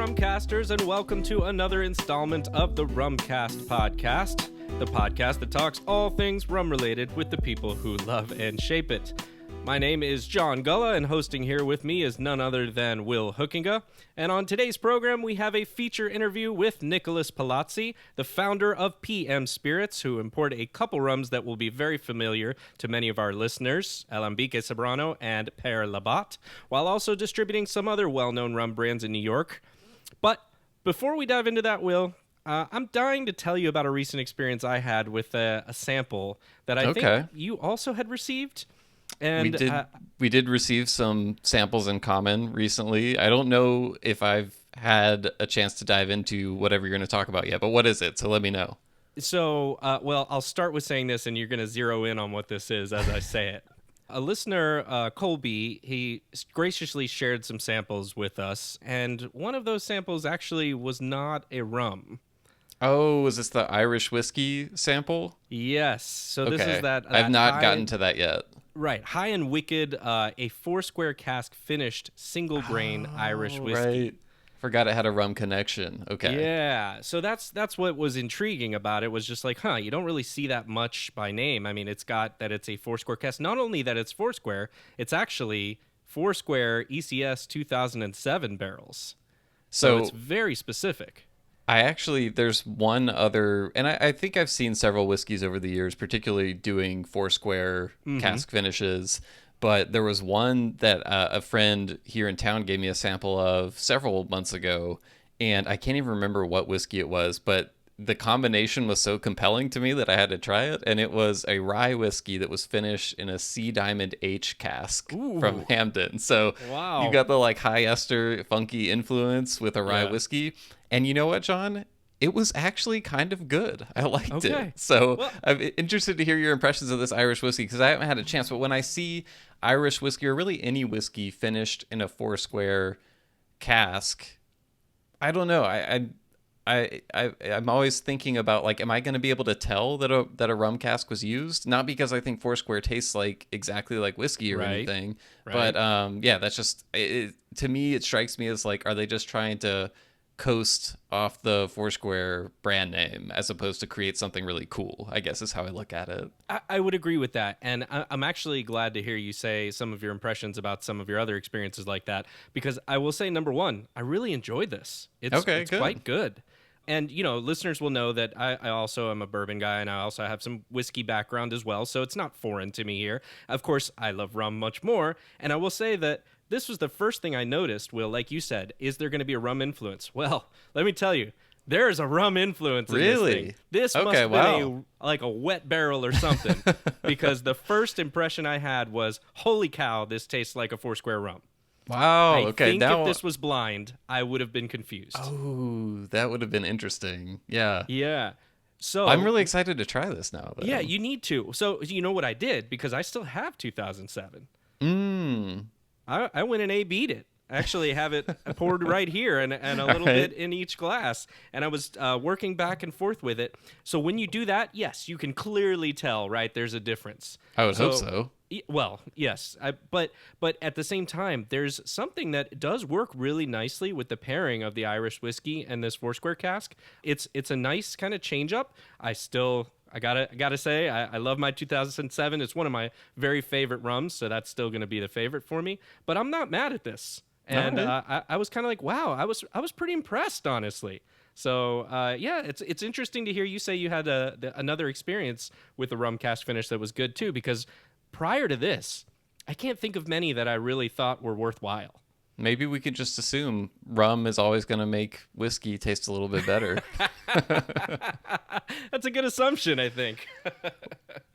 Rumcasters, and welcome to another installment of the Rumcast podcast, the podcast that talks all things rum-related with the people who love and shape it. My name is John Gulla, and hosting here with me is none other than Will Hookinga. And on today's program, we have a feature interview with Nicolas Palazzi, the founder of PM Spirits, who import a couple rums that will be very familiar to many of our listeners, Alambique Serrano and Père Labat, while also distributing some other well-known rum brands in New York. But before we dive into that, Will, I'm dying to tell you about a recent experience I had with a sample that I think you also had received. And we did receive some samples in common recently. I don't know if I've had a chance to dive into whatever you're going to talk about yet, but what is it? So let me know. So, well, I'll start with saying this, and you're going to zero in on what this is as I say it. A listener, Colby, he graciously shared some samples with us, and one of those samples actually was not a rum. Oh, is this the Irish whiskey sample? Yes. So this is that. I've not gotten to that yet. Right. High and Wicked, a 4-square cask finished single grain Irish whiskey. Right. Forgot it had a rum connection. Okay. Yeah. So that's what was intriguing about it, was just like, you don't really see that much by name. I mean, it's got that it's a 4-square cask. Not only that it's 4-square, it's actually 4-square ECS 2007 barrels. So it's very specific. There's one other, and I think I've seen several whiskeys over the years, particularly doing 4-square cask finishes, but there was one that a friend here in town gave me a sample of several months ago, and I can't even remember what whiskey it was, but the combination was so compelling to me that I had to try it, and it was a rye whiskey that was finished in a Sea Diamond H cask from Hampden. So you got the high ester, funky influence with a rye whiskey. And you know what, John? It was actually kind of good. I liked it. So I'm interested to hear your impressions of this Irish whiskey, because I haven't had a chance. But when I see Irish whiskey, or really any whiskey finished in a 4-square cask, I don't know. I'm always thinking about, am I going to be able to tell that a rum cask was used? Not because I think 4-square tastes exactly like whiskey or anything, but that's just to me. It strikes me as are they just trying to coast off the 4-square brand name as opposed to create something really cool, I guess is how I look at it. I would agree with that. And I'm actually glad to hear you say some of your impressions about some of your other experiences like that, because I will say, number one, I really enjoyed this. It's quite good. And, listeners will know that I also am a bourbon guy, and I also have some whiskey background as well, so it's not foreign to me here. Of course, I love rum much more, and I will say that this was the first thing I noticed, Will, like you said. Is there going to be a rum influence? Well, let me tell you, there's a rum influence in this thing. This must have been a wet barrel or something, because the first impression I had was, holy cow, this tastes like a 4-square rum. Wow. I think if this was blind, I would have been confused. Oh, that would have been interesting. Yeah. Yeah. So I'm really excited to try this now. Though. Yeah, you need to. So you know what I did? Because I still have 2007. I went and A-B'd it. I actually have it poured right here and a little bit in each glass. And I was working back and forth with it. So when you do that, yes, you can clearly tell, right? There's a difference. I would hope so. Well, yes. But at the same time, there's something that does work really nicely with the pairing of the Irish whiskey and this 4-square cask. It's a nice kind of change up. I gotta say, I love my 2007. It's one of my very favorite rums, so that's still going to be the favorite for me. But I'm not mad at this. And I was kind of like, wow, I was pretty impressed, honestly. So, it's interesting to hear you say you had another experience with a rum cask finish that was good, too, because prior to this, I can't think of many that I really thought were worthwhile. Maybe we could just assume rum is always going to make whiskey taste a little bit better. That's a good assumption, I think.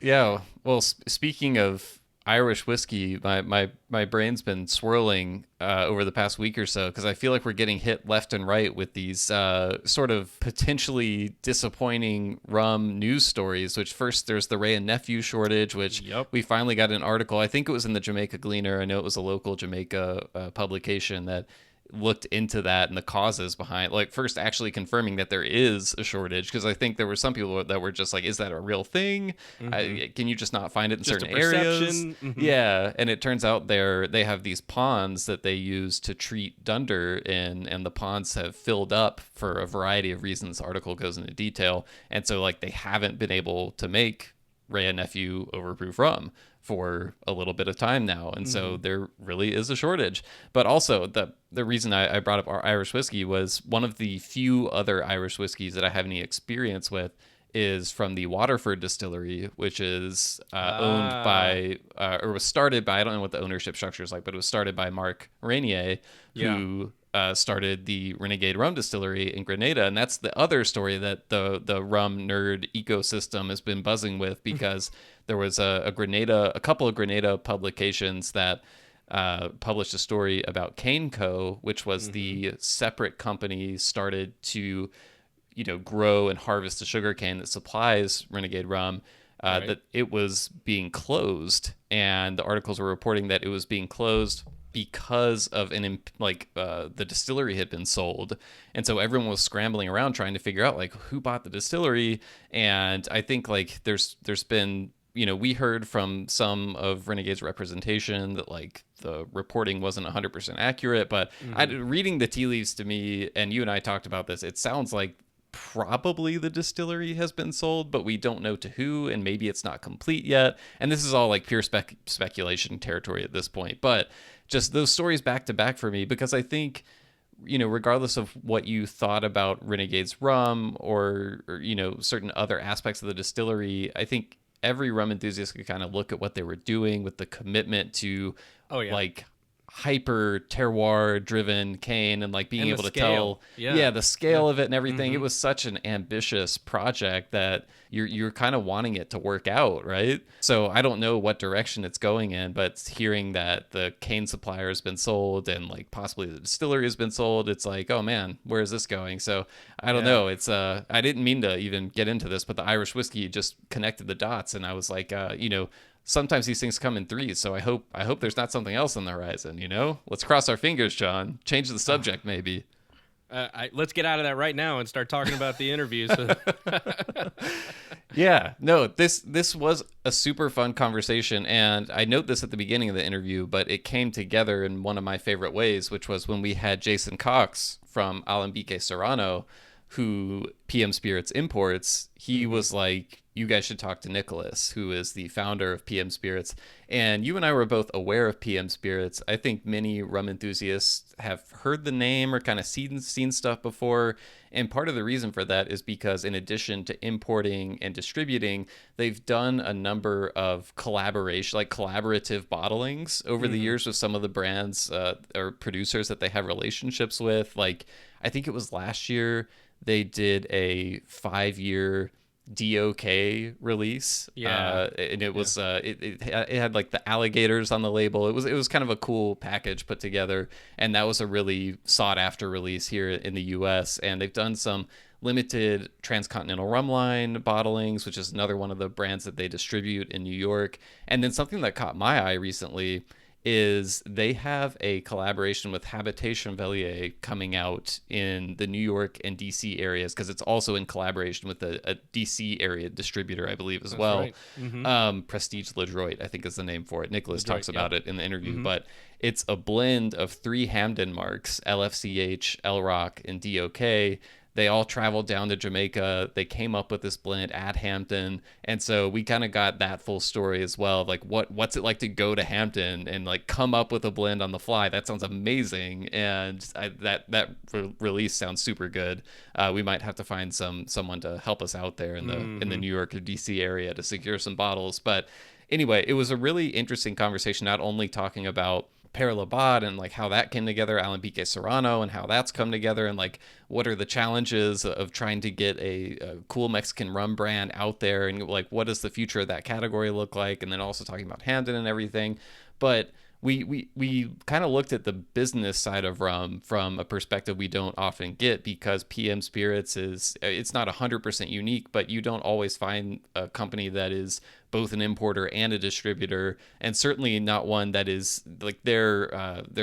Yeah. Well, speaking of Irish whiskey, my brain's been swirling over the past week or so, because I feel like we're getting hit left and right with these sort of potentially disappointing rum news stories. Which first there's the Ray and Nephew shortage, which we finally got an article. I think it was in the Jamaica Gleaner. I know it was a local Jamaica publication that looked into that and the causes behind, like first actually confirming that there is a shortage, because I think there were some people that were just like, is that a real thing? Can you just not find it in Just certain a perception? areas? Yeah, and it turns out they have these ponds that they use to treat dunder in, and the ponds have filled up for a variety of reasons. The article goes into detail, and so like they haven't been able to make Rhea Nephew overproof rum for a little bit of time now, and so there really is a shortage. But also the reason I brought up our Irish whiskey was one of the few other Irish whiskeys that I have any experience with is from the Waterford distillery, which is owned by or was started by, I don't know what the ownership structure is like, but it was started by Mark Rainier, who started the Renegade Rum Distillery in Grenada. And that's the other story that the rum nerd ecosystem has been buzzing with, because there was a couple of Grenada publications that published a story about Cane Co., which was the separate company started to, grow and harvest the sugarcane that supplies Renegade Rum. That it was being closed, and the articles were reporting that it was being closed because of the distillery had been sold, and so everyone was scrambling around trying to figure out like who bought the distillery. And I think like there's been, we heard from some of Renegade's representation that like the reporting wasn't 100% accurate, but reading the tea leaves to me, and you and I talked about this, it sounds like probably the distillery has been sold, but we don't know to who, and maybe it's not complete yet. And this is all like pure speculation territory at this point, but just those stories back to back for me, because I think, regardless of what you thought about Renegade's rum or certain other aspects of the distillery, I think every rum enthusiast could kind of look at what they were doing with the commitment to like hyper terroir driven cane, and like being able to tell the scale of it and everything. It was such an ambitious project that you're kind of wanting it to work out, right? So I don't know what direction it's going in, but hearing that the cane supplier has been sold and like possibly the distillery has been sold, it's like, oh man, where is this going? So I don't know. It's I didn't mean to even get into this, but the Irish whiskey just connected the dots, and I was like, sometimes these things come in threes, so I hope there's not something else on the horizon. Let's cross our fingers, John. Change the subject, maybe. Let's get out of that right now and start talking about the interviews. Yeah, no, this was a super fun conversation, and I note this at the beginning of the interview, but it came together in one of my favorite ways, which was when we had Jason Cox from Alambique Serrano, who PM Spirits imports. He was like, you guys should talk to Nicholas, who is the founder of PM Spirits. And you and I were both aware of PM Spirits. I think many rum enthusiasts have heard the name or kind of seen stuff before. And part of the reason for that is because in addition to importing and distributing, they've done a number of collaborative bottlings over the years with some of the brands or producers that they have relationships with. Like, I think it was last year they did a 5-year DOK release, and it was it had like the alligators on the label. It was kind of a cool package put together, and that was a really sought after release here in the US. And they've done some limited transcontinental rum line bottlings, which is another one of the brands that they distribute in New York. And then something that caught my eye recently is they have a collaboration with Habitation Velier coming out in the New York and DC areas, because it's also in collaboration with a DC area distributor, I believe, as well. Right. Prestige Ledroit, I think is the name for it. Nicholas talks about it in the interview, but it's a blend of 3 Hampden marks, LFCH, LRock, and DOK. They all traveled down to Jamaica. They came up with this blend at Hampton. And so we kind of got that full story as well. Like what's it like to go to Hampton and like come up with a blend on the fly? That sounds amazing. And that release sounds super good. We might have to find someone to help us out there in the New York or DC area to secure some bottles. But anyway, it was a really interesting conversation, not only talking about Père Labat and like how that came together, Alambique Serrano, and how that's come together, and like what are the challenges of trying to get a cool Mexican rum brand out there, and like what does the future of that category look like, and then also talking about Hampden and everything. But we kind of looked at the business side of rum from a perspective we don't often get, because PM Spirits it's not 100% unique, but you don't always find a company that is both an importer and a distributor, and certainly not one that is like their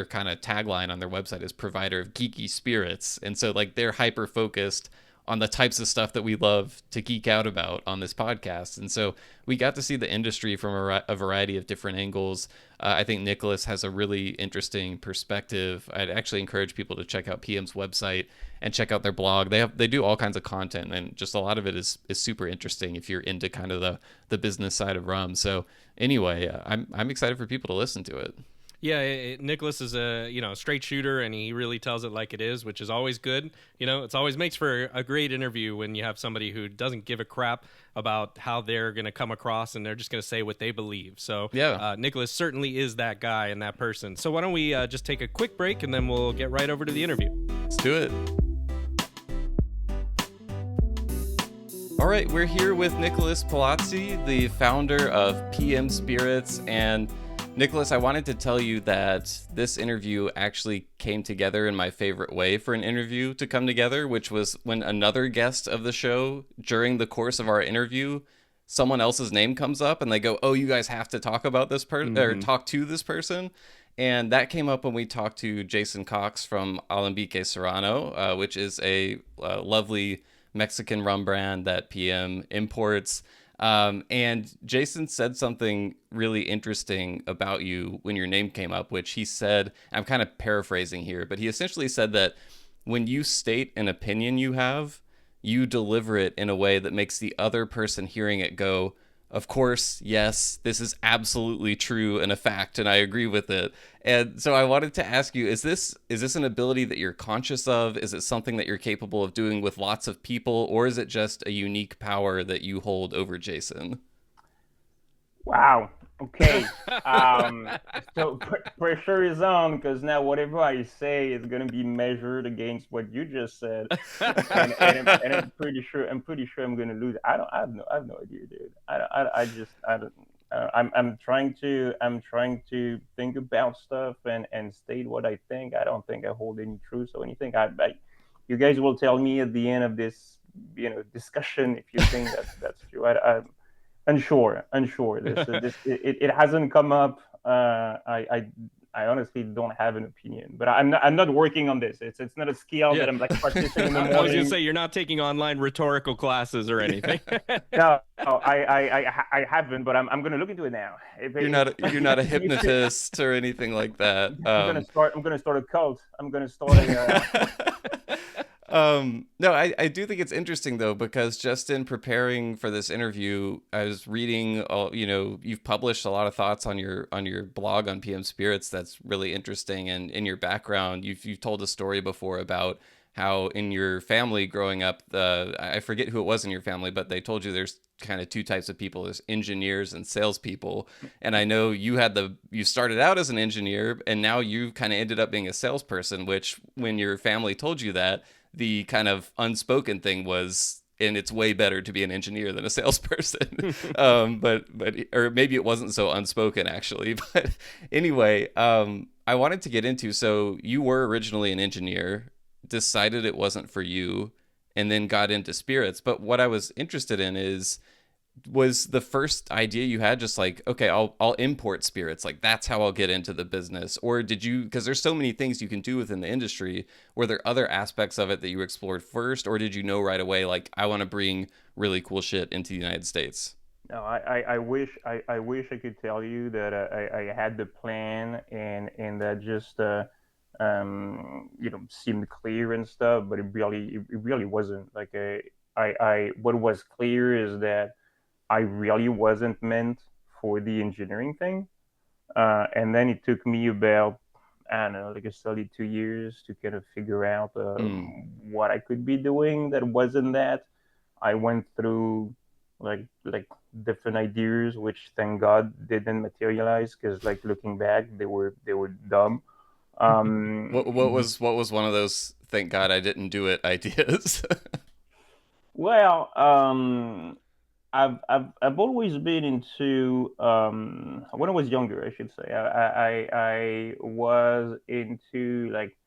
kind of tagline on their website is provider of geeky spirits. And so like they're hyper focused on the types of stuff that we love to geek out about on this podcast. And so we got to see the industry from a variety of different angles. I think Nicolas has a really interesting perspective. I'd actually encourage people to check out PM's website and check out their blog. They do all kinds of content, and just a lot of it is super interesting if you're into kind of the business side of rum. So anyway, I'm excited for people to listen to it. Yeah, Nicolas is a straight shooter, and he really tells it like it is, which is always good. It's always makes for a great interview when you have somebody who doesn't give a crap about how they're going to come across, and they're just going to say what they believe. So yeah, Nicolas certainly is that guy and that person. So why don't we just take a quick break, and then we'll get right over to the interview. Let's do it. All right, we're here with Nicolas Palazzi, the founder of PM Spirits. And Nicolas, I wanted to tell you that this interview actually came together in my favorite way for an interview to come together, which was when another guest of the show, during the course of our interview, someone else's name comes up and they go, "Oh, you guys have to talk about this person or talk to this person." And that came up when we talked to Jason Cox from Alambique Serrano, which is a lovely Mexican rum brand that PM imports. And Jason said something really interesting about you when your name came up, which he said, I'm kind of paraphrasing here, but he essentially said that when you state an opinion you have, you deliver it in a way that makes the other person hearing it go, "Of course, yes, this is absolutely true and a fact, and I agree with it." And so I wanted to ask you, is this an ability that you're conscious of? Is it something that you're capable of doing with lots of people, or is it just a unique power that you hold over Jason? Wow. Okay. So pressure is on, because now whatever I say is going to be measured against what you just said, and I'm pretty sure I'm going to lose. I have no idea, dude. I'm trying to think about stuff and state what I think. I don't think I hold any truth or anything. You guys will tell me at the end of this, discussion, if you think that's true. Unsure. It hasn't come up. I honestly don't have an opinion, but I'm not working on this. It's not a skill that I'm like practicing in the morning. I was gonna say, you're not taking online rhetorical classes or anything. No, I haven't, but I'm gonna look into it now. You're not a hypnotist or anything like that. I'm gonna start a cult. I'm gonna start a. No, I do think it's interesting though, because just in preparing for this interview, I was reading, you've published a lot of thoughts on your blog on PM Spirits. That's really interesting. And in your background, you've told a story before about how in your family growing up, I forget who it was in your family, but they told you there's kind of two types of people: there's engineers and salespeople. And I know you started out as an engineer, and now you kind of ended up being a salesperson, which when your family told you that, the kind of unspoken thing was, and it's way better to be an engineer than a salesperson. But or maybe it wasn't so unspoken actually. But anyway, I wanted to get into, so you were originally an engineer, decided it wasn't for you, and then got into spirits. But what I was interested in was the first idea you had just like, okay, I'll import spirits, like that's how I'll get into the business? Or did you, because there's so many things you can do within the industry, were there other aspects of it that you explored first, or did you know right away, like, I want to bring really cool shit into the United States? No, I wish I could tell you that I had the plan and that just seemed clear and stuff, but it really wasn't. Like what was clear is that I really wasn't meant for the engineering thing. And then it took me about, I don't know, like a solid 2 years to kind of figure out what I could be doing that wasn't that. I went through like different ideas, which thank God didn't materialize, because like looking back, they were dumb. What was one of those thank God I didn't do it ideas? Well, I've always been into when I was younger, I should say. I was into like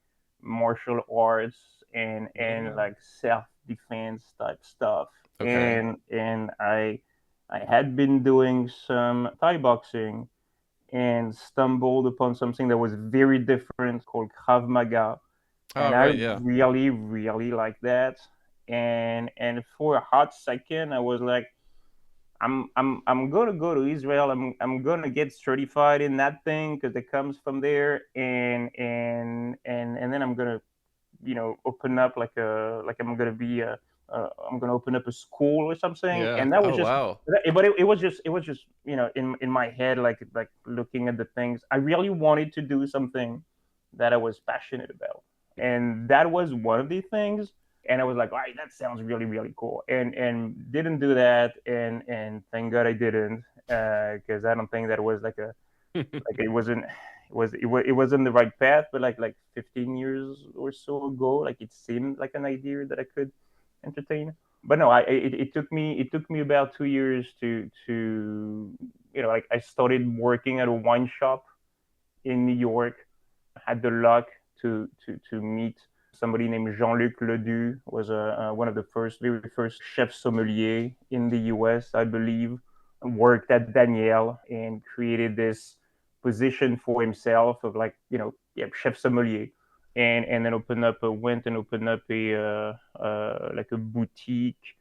martial arts and like self-defense type stuff. Okay. And I had been doing some Thai boxing and stumbled upon something that was very different called Krav Maga. Oh, And I right, yeah. really, really like that. And for a hot second, I was like, I'm gonna go to Israel. I'm gonna get certified in that thing because it comes from there, and then I'm gonna open up like I'm gonna be a I'm gonna open up a school or something. Yeah. And that was Oh, just wow. but it was just in my head, like looking at the things I really wanted to do, something that I was passionate about, and that was one of the things. And I was like, all right, that sounds really, really cool, and didn't do that. And thank God I didn't, because I don't think that was like it wasn't it wasn't the right path. But like 15 years or so ago, like it seemed like an idea that I could entertain. But no, it took me about 2 years to like I started working at a wine shop in New York. I had the luck to meet somebody named Jean-Luc Ledoux. Was one of the very first chef sommelier in the U.S., I believe. Worked at Daniel and created this position for himself of like yeah, chef sommelier. And then went and opened up like a boutique,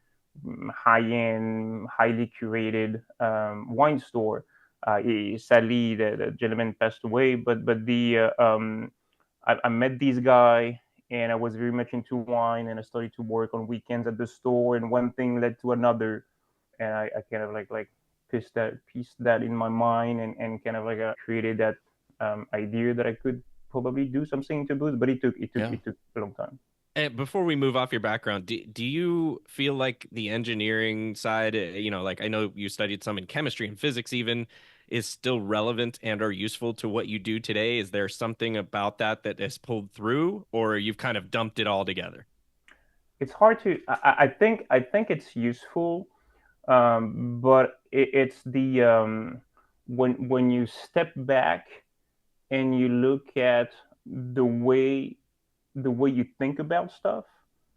high end, highly curated wine store. Sadly, the gentleman passed away, but I met this guy, and I was very much into wine, and I started to work on weekends at the store, and one thing led to another, and I kind of like pieced that in my mind, and kind of like created that idea that I could probably do something to booze, but Yeah. it took a long time. And before we move off your background, do you feel like the engineering side, like I know you studied some in chemistry and physics even, is still relevant and or useful to what you do today? Is there something about that that has pulled through, or you've kind of dumped it all together? It's hard to. I think it's useful, but it's the when you step back and you look at the way you think about stuff.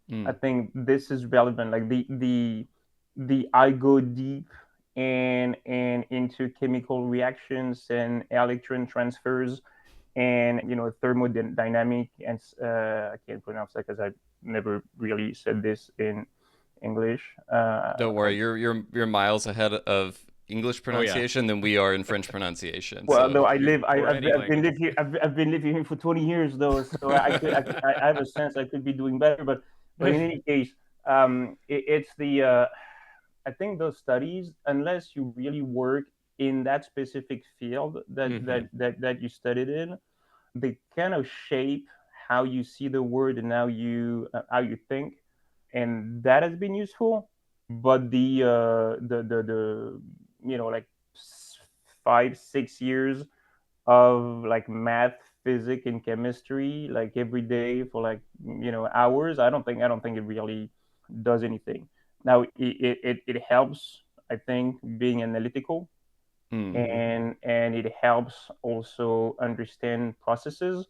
I Mm. think this is relevant. Like the I go deep and into chemical reactions and electron transfers and thermodynamic, and I can't pronounce that because I never really said this in English. Don't worry, you're miles ahead of English Oh yeah. pronunciation than we are in French pronunciation. Well, So though I you're live, I, Or I've, any I've been language. live here. I've been living here for 20 years, though, so I have a sense I could be doing better. But in any case, it's the I think those studies, unless you really work in that specific field Hmm. that you studied in, they kind of shape how you see the world and how you think, and that has been useful. But the like 5 6 years of like math, physics, and chemistry, like every day for like hours, I don't think it really does anything. Now it helps, I think, being analytical, mm, Hmm. and it helps also understand processes.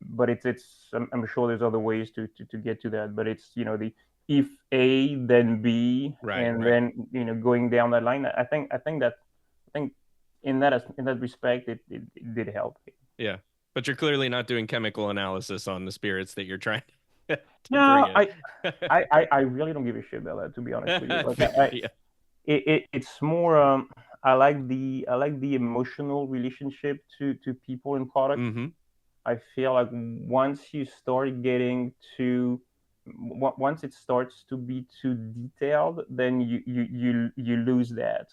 But it's I'm sure there's other ways to get to that. But it's the if A then B, Right, and right. then going down that line. I think in that respect, it did help. Yeah. But you're clearly not doing chemical analysis on the spirits that you're trying to bring No, in. I really don't give a shit about that, to be honest with you. I Like figured, yeah. it's more I like the emotional relationship to people and product. Hmm. I feel like once you start getting to once it starts to be too detailed, then you lose that,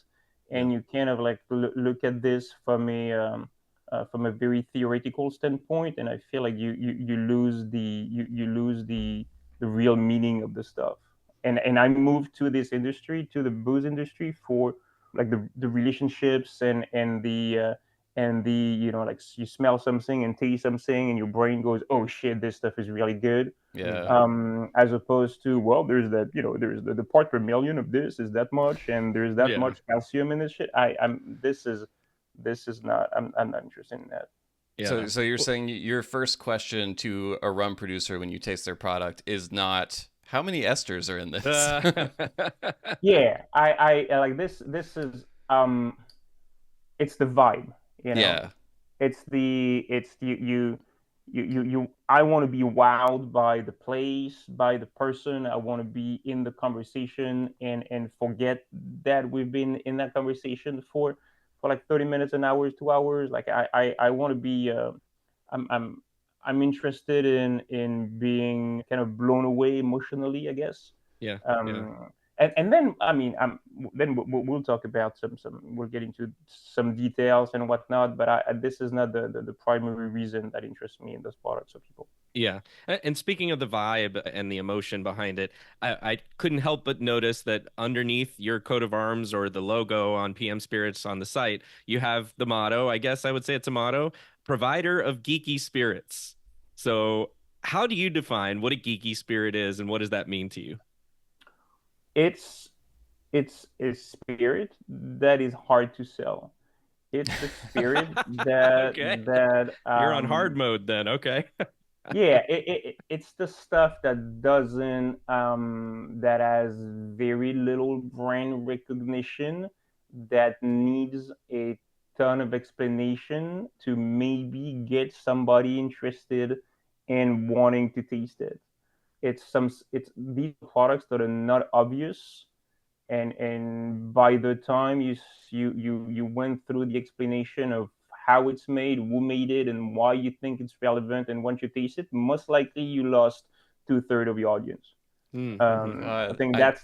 Yeah. and you kind of like look at this from a very theoretical standpoint, and I feel like you lose the real meaning of the stuff. And I moved to this industry, to the booze industry, for like the relationships and like you smell something and taste something and your brain goes, oh shit, this stuff is really good. Yeah. As opposed to, well, there's that, there's the part per million of this is that much, and there's that Yeah. much calcium in this shit. This is not, I'm not interested in that. Yeah. So you're saying your first question to a rum producer when you taste their product is not how many esters are in this? Yeah, I like this is it's the vibe, Yeah. it's you I want to be wowed by the place, by the person. I want to be in the conversation and forget that we've been in that conversation for like 30 minutes, an hour, 2 hours. Like I want to be I'm I'm I'm interested in being kind of blown away emotionally, I guess. Yeah. Yeah. And then I mean, then we'll talk about some we'll get into some details and whatnot. But this is not the primary reason that interests me in those products of people. Yeah. And speaking of the vibe and the emotion behind it, I couldn't help but notice that underneath your coat of arms or the logo on PM Spirits on the site, you have the motto. I guess I would say it's a motto: provider of geeky spirits. So, how do you define what a geeky spirit is, and what does that mean to you? It's it's a spirit that is hard to sell. It's a spirit that Okay. that You're on hard mode then. Okay. yeah, it's the stuff that doesn't that has very little brand recognition, that needs a ton of explanation to maybe get somebody interested in wanting to taste it. It's these products that are not obvious, and by the time you went through the explanation of how it's made, who made it, and why you think it's relevant, and once you taste it, most likely you lost two-thirds of your audience. Mm-hmm. I think I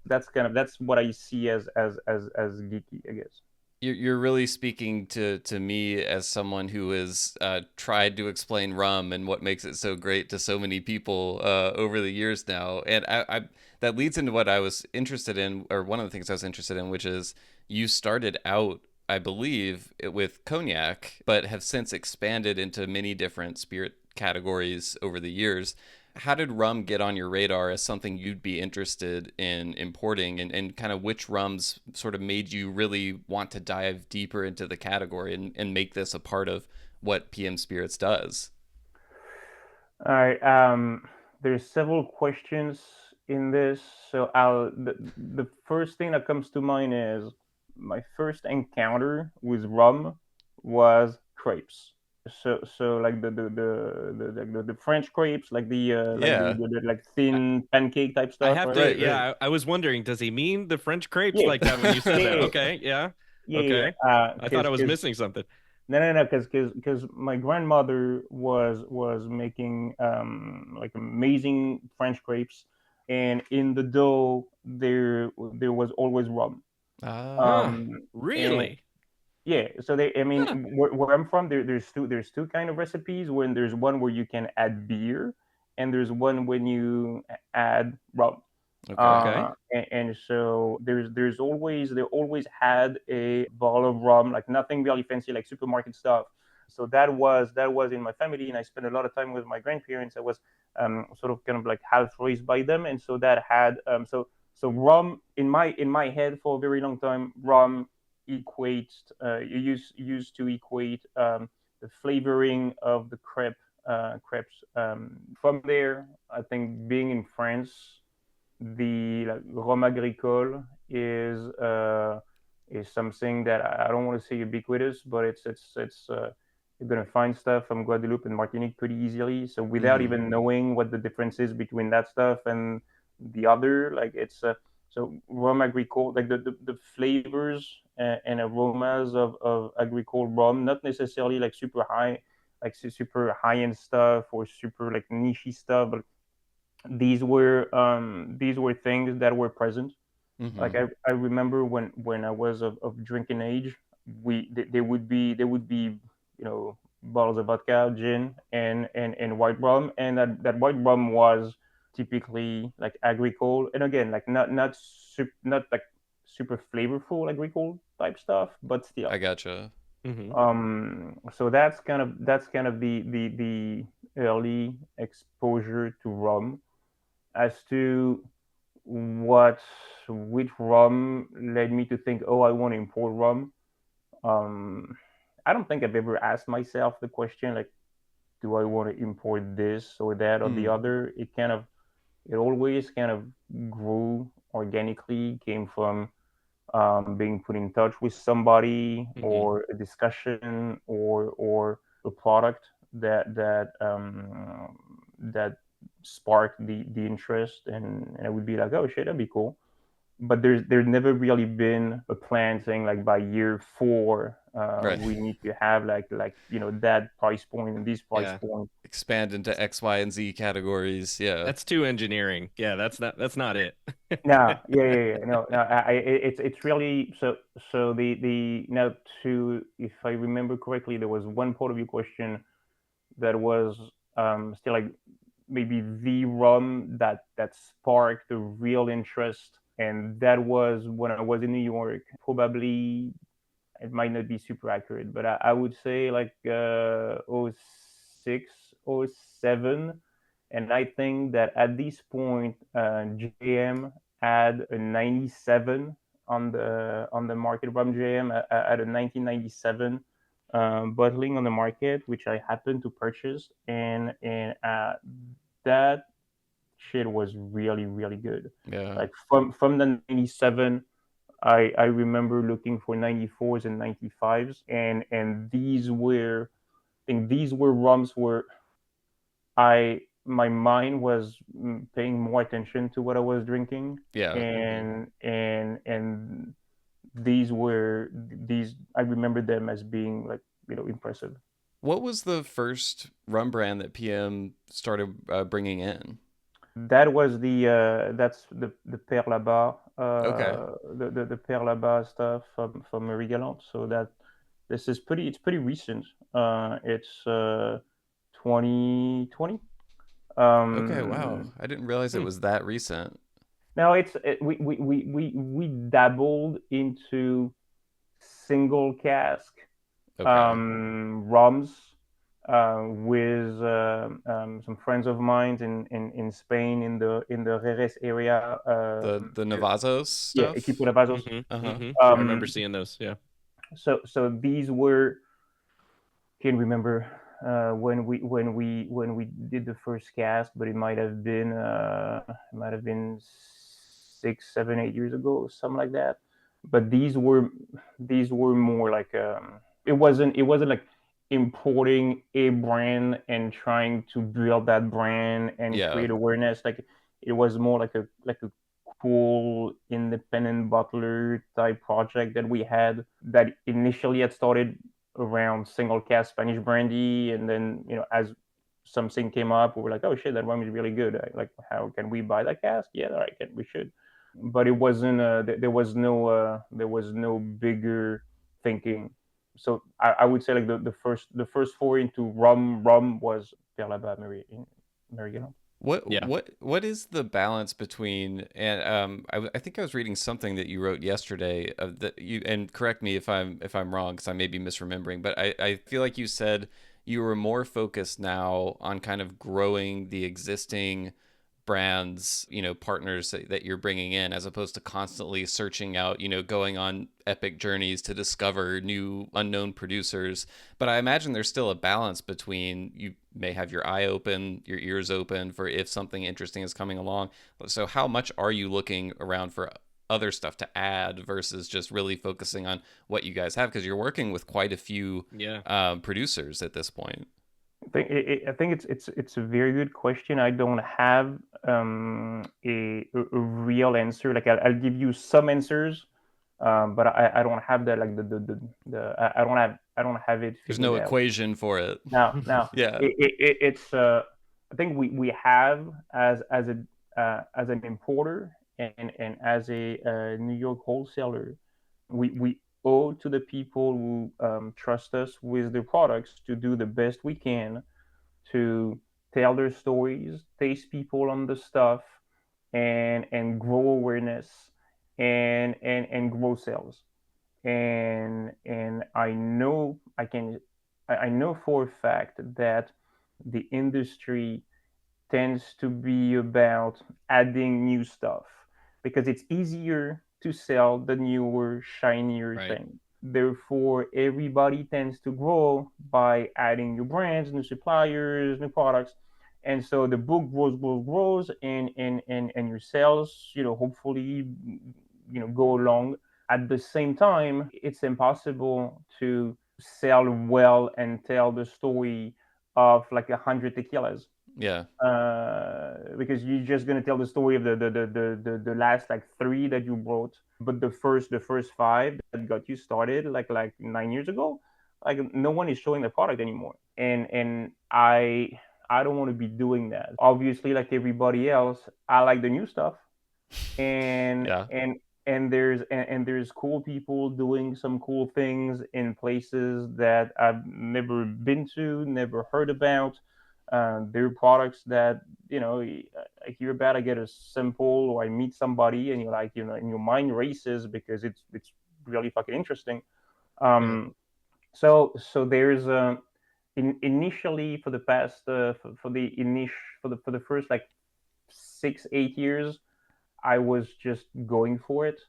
that's what I see as geeky, I guess. You're really speaking to me as someone who has tried to explain rum and what makes it so great to so many people over the years now, and I that leads into what I was interested in, or one of the things I was interested in, which is you started out, I believe, with cognac, but have since expanded into many different spirit categories over the years. How did rum get on your radar as something you'd be interested in importing, and kind of which rums sort of made you really want to dive deeper into the category and make this a part of what PM Spirits does? All right. There's several questions in this. So the first thing that comes to mind is my first encounter with rum was crepes. So like the French crepes, like Yeah, the like thin pancake type I stuff, have right? to, right, right. yeah, I was wondering, does he mean the French crepes Yeah, like that when you said that? yeah, Okay, yeah, yeah, okay. yeah. I thought I was Because missing something. no, because my grandmother was making like amazing French crepes, and in the dough there was always rum. Ah, Huh, And really? yeah, so I Huh. mean, where I'm from, there's two kind of recipes. When there's one where you can add beer, and there's one when you add rum. okay. Okay. And so there always had a bottle of rum, like nothing really fancy, like supermarket stuff. So that was in my family, and I spent a lot of time with my grandparents. I was sort of kind of like half raised by them, and so that had so rum in my head for a very long time. Rum equates used to equate the flavoring of the crepes. From there, I think being in France, the like, Rhum agricole is something that I don't want to say ubiquitous, but it's you're gonna find stuff from Guadeloupe and Martinique pretty easily. So without Hmm. even knowing what the difference is between that stuff and the other, like so Rhum agricole, like the flavors and aromas of agricole rum, not necessarily like super high, like super high end stuff or super like nichey stuff, but these were things that were present. Like Hmm. I remember when I was of drinking age, there would be bottles of vodka, gin, and white rum, and that white rum was typically like agricole, and again like not like super flavorful agricole type stuff, but I still. gotcha. So that's kind of the early exposure to rum. As to what which rum led me to think, oh, I want to import rum. Um, I don't think I've ever asked myself the question like, do I want to import this or that or the Mm. other? It always kind of grew organically, came from being put in touch with somebody or a discussion or a product that sparked the interest, and I would be like, oh shit, that'd be cool. But there's never really been a plan saying like by year 4 Right. we need to have that price point and this price Yeah. point. Expand into X, Y, and Z categories. Yeah. That's too engineering. Yeah, that's not it. No, yeah. No. It's really so the now to if I remember correctly, there was one part of your question that was still like maybe the rum that sparked the real interest, and that was when I was in New York. Probably it might not be super accurate, but I would say like oh 06, oh 07. And I think that at this point, JM had a 97 on the market. Rum JM at a 1997 bottling on the market, which I happened to purchase, and that shit was really really good. Yeah. Like from the 97, I remember looking for 94s and 95s, and these were rums where I my mind was paying more attention to what I was drinking, Yeah. and these I remember them as being like impressive. What was the first rum brand that PM started bringing in? That was that's the Père Labat, Okay. the Père Labat stuff from Marie-Galante. So that this is it's pretty recent. It's 2020. Okay. Wow. I didn't realize it Hmm. was that recent. Now we dabbled into single cask Okay. rums with some friends of mine in Spain in the Jerez area. The Navazos Yeah, Equipo stuff. de Vasos. I remember Um, seeing those. Yeah. so these were, can't remember when we did the first cast, but it might have been 6, 7, 8 years ago, something like that. But these were more like it wasn't like importing a brand and trying to build that brand and Yeah. create awareness. Like it was more like a cool independent bottler type project that we had, that initially had started around single cast Spanish brandy, and then as something came up, we were like, oh shit, that rum is really good. Like, how can we buy that cask? Yeah, all right, we should. But it wasn't. There was no bigger thinking. So I would say like the first foray into rum was Père Labat, Mary Gallant. What Yeah. what what is the balance between and I think I was reading something that you wrote yesterday of that you and correct me if I'm wrong because I may be misremembering, but I feel like you said you were more focused now on kind of growing the existing brands, partners that you're bringing in, as opposed to constantly searching out, going on epic journeys to discover new unknown producers. But I imagine there's still a balance between you may have your eye open, your ears open for if something interesting is coming along. So how much are you looking around for other stuff to add versus just really focusing on what you guys have? Because you're working with quite a few Yeah. producers at this point. I think it's a very good question. I don't have a real answer. Like I'll give you some answers, but I don't have that like I don't have it There's figured no out. equation for it. Now Yeah. it's I think we have as an importer and as a New York wholesaler, we owe to the people who trust us with their products to do the best we can to tell their stories, taste people on the stuff, and grow awareness and grow sales. and I know for a fact that the industry tends to be about adding new stuff because it's easier to sell the newer, shinier Right. thing. Therefore, everybody tends to grow by adding new brands, new suppliers, new products. And so the book grows, and your sales, hopefully, go along. At the same time, it's impossible to sell well and tell the story of like 100 tequilas, Yeah. because you're just gonna tell the story of the last like three that you wrote, but the first five that got you started like 9 years ago, like no one is showing the product anymore, and I don't want to be doing that. Obviously, like everybody else, I like the new stuff, and Yeah. and and there's cool people doing some cool things in places that I've never been to, never heard about. There are products that I hear about. I get a sample, or I meet somebody, and you're like, and your mind races because it's really fucking interesting. Yeah. So there's initially for the past for the first like 6-8 years, I was just going for it.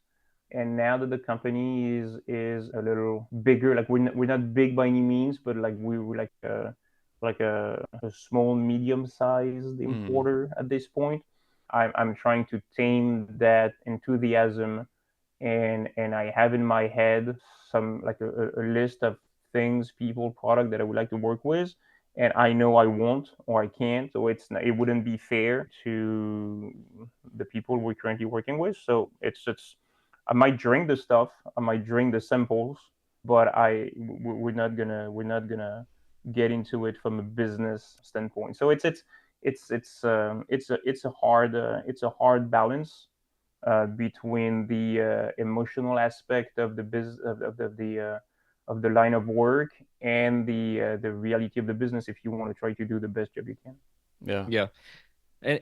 And now that the company is a little bigger, like we're not big by any means, but like we're like a small medium sized Mm. importer at this point. I'm trying to tame that enthusiasm, and I have in my head some like a list of things, people, product that I would like to work with, and I know I won't or I can't, so it wouldn't be fair to the people we're currently working with. So it's I might drink the stuff, I might drink the samples, but we're not gonna get into it from a business standpoint. So it's a hard balance between the emotional aspect of the business of the line of work and the reality of the business if you want to try to do the best job you can. Yeah. Yeah.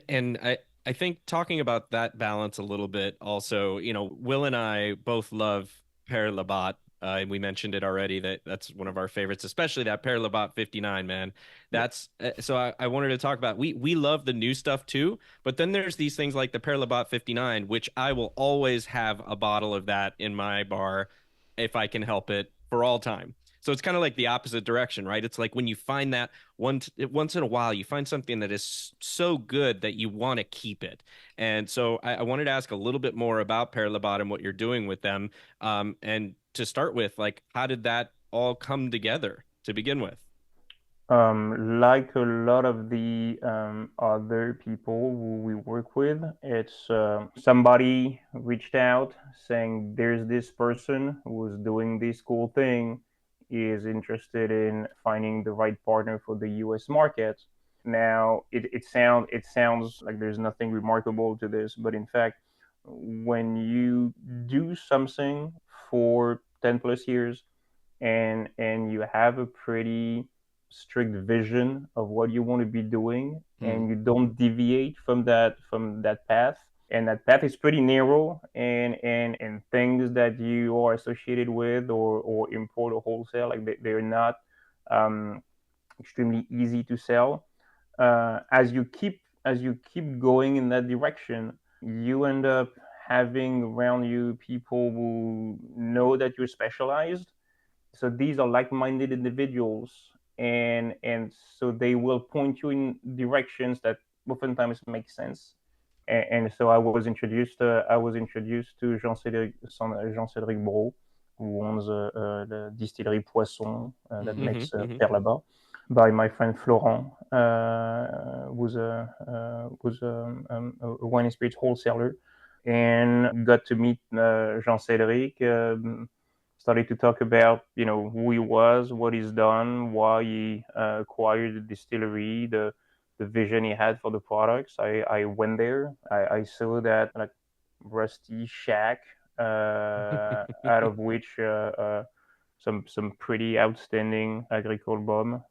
And I think talking about that balance a little bit also, Will and I both love Père Labat. And we mentioned it already that that's one of our favorites, especially that Père Labat 59, man. Yeah. That's so I wanted to talk about we love the new stuff too, but then there's these things like the Père Labat 59, which I will always have a bottle of that in my bar if I can help it for all time. So it's kind of like the opposite direction, right? It's like when you find that once in a while, you find something that is so good that you want to keep it. And so I wanted to ask a little bit more about Père Labat and what you're doing with them. And to start with, like, how did that all come together to begin with? Like a lot of the other people who we work with, it's somebody reached out saying there's this person who's doing this cool thing, is interested in finding the right partner for the U.S. market. Now, it sounds like there's nothing remarkable to this, but in fact, when you do something for 10 plus years, and you have a pretty strict vision of what you want to be doing, Mm. and you don't deviate from that path, and that path is pretty narrow, and things that you are associated with, or import or wholesale, like they're not um, extremely easy to sell. As you keep going in that direction, you end up having around you people who know that you're specialized. So these are like-minded individuals, and so they will point you in directions that oftentimes make sense. And so I was introduced to Jean-Cédric Brault, who owns the distillery Poisson that Mm-hmm. makes Mm-hmm, mm-hmm. Père Labat, by my friend Florent, who's a wine and spirits wholesaler, and got to meet Jean-Cédric. Started to talk about who he was, what he's done, why he acquired the distillery, the vision he had for the products. I went there. I saw that like rusty shack, out of which some pretty outstanding agricole bomb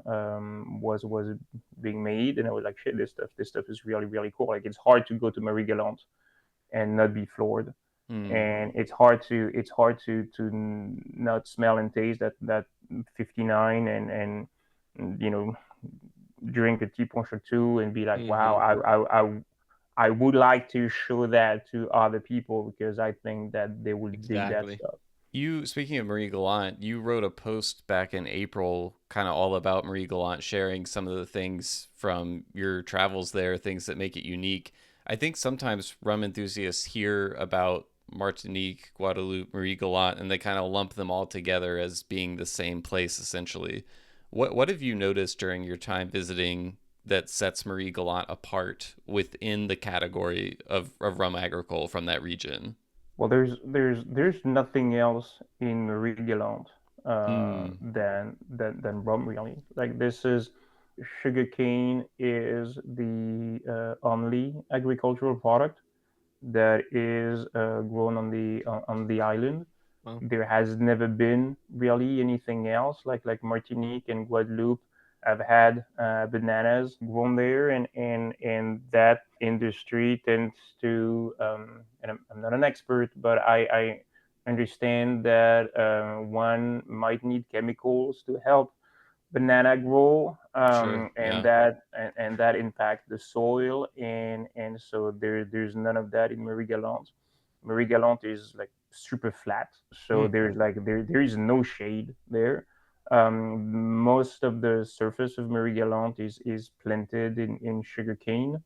was being made, and I was like, shit, this stuff is really really cool. Like it's hard to go to Marie-Galante and not be floored. Mm, and it's hard to not smell and taste that 59 and drink a T-punch or two and be like, wow, Mm-hmm. I would like to show that to other people because I think that they will dig that Exactly. stuff. You, speaking of Marie-Galante, you wrote a post back in April kind of all about Marie-Galante, sharing some of the things from your travels there, things that make it unique. I think sometimes rum enthusiasts hear about Martinique, Guadeloupe, Marie-Galante, and they kind of lump them all together as being the same place essentially. What have you noticed during your time visiting that sets Marie-Galante apart within the category of rum agricole from that region? Well, there's nothing else in Marie-Galante Mm, than rum really. Like this is sugarcane is the only agricultural product that is grown on the island. Well, There has never been really anything else like Martinique and Guadeloupe have had bananas grown there, and that industry tends to and I'm not an expert, but I understand that one might need chemicals to help banana grow, sure. and Yeah. that impacts the soil, and so there's none of that in Marie-Galante. Marie-Galante is like super flat, so hmm. there is no shade there. Most of the surface of Marie-Galante is planted in sugarcane.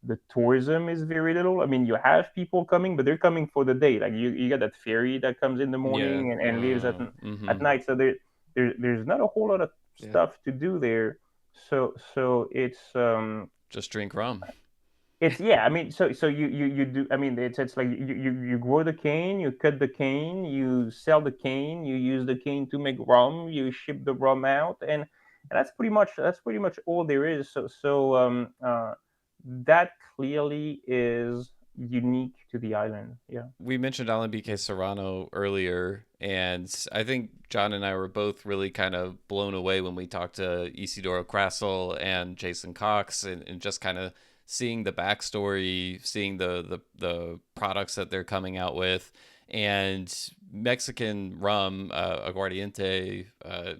The tourism is very little. I mean, you have people coming, but they're coming for the day. Like you got that ferry that comes in the Yeah. morning and leaves Mm-hmm. at night. So there's not a whole lot of Yeah. stuff to do there. So Just drink rum. it's yeah. I mean, so you do. I mean, it's like you grow the cane, you cut the cane, you sell the cane, you use the cane to make rum, you ship the rum out, and that's pretty much all there is. So that clearly is unique to the island. Yeah. We mentioned Alambique Serrano earlier, and I think John and I were both really kind of blown away when we talked to Isidoro Crassel and Jason Cox, and just kind of seeing the backstory, seeing the products that they're coming out with, and Mexican rum, aguardiente,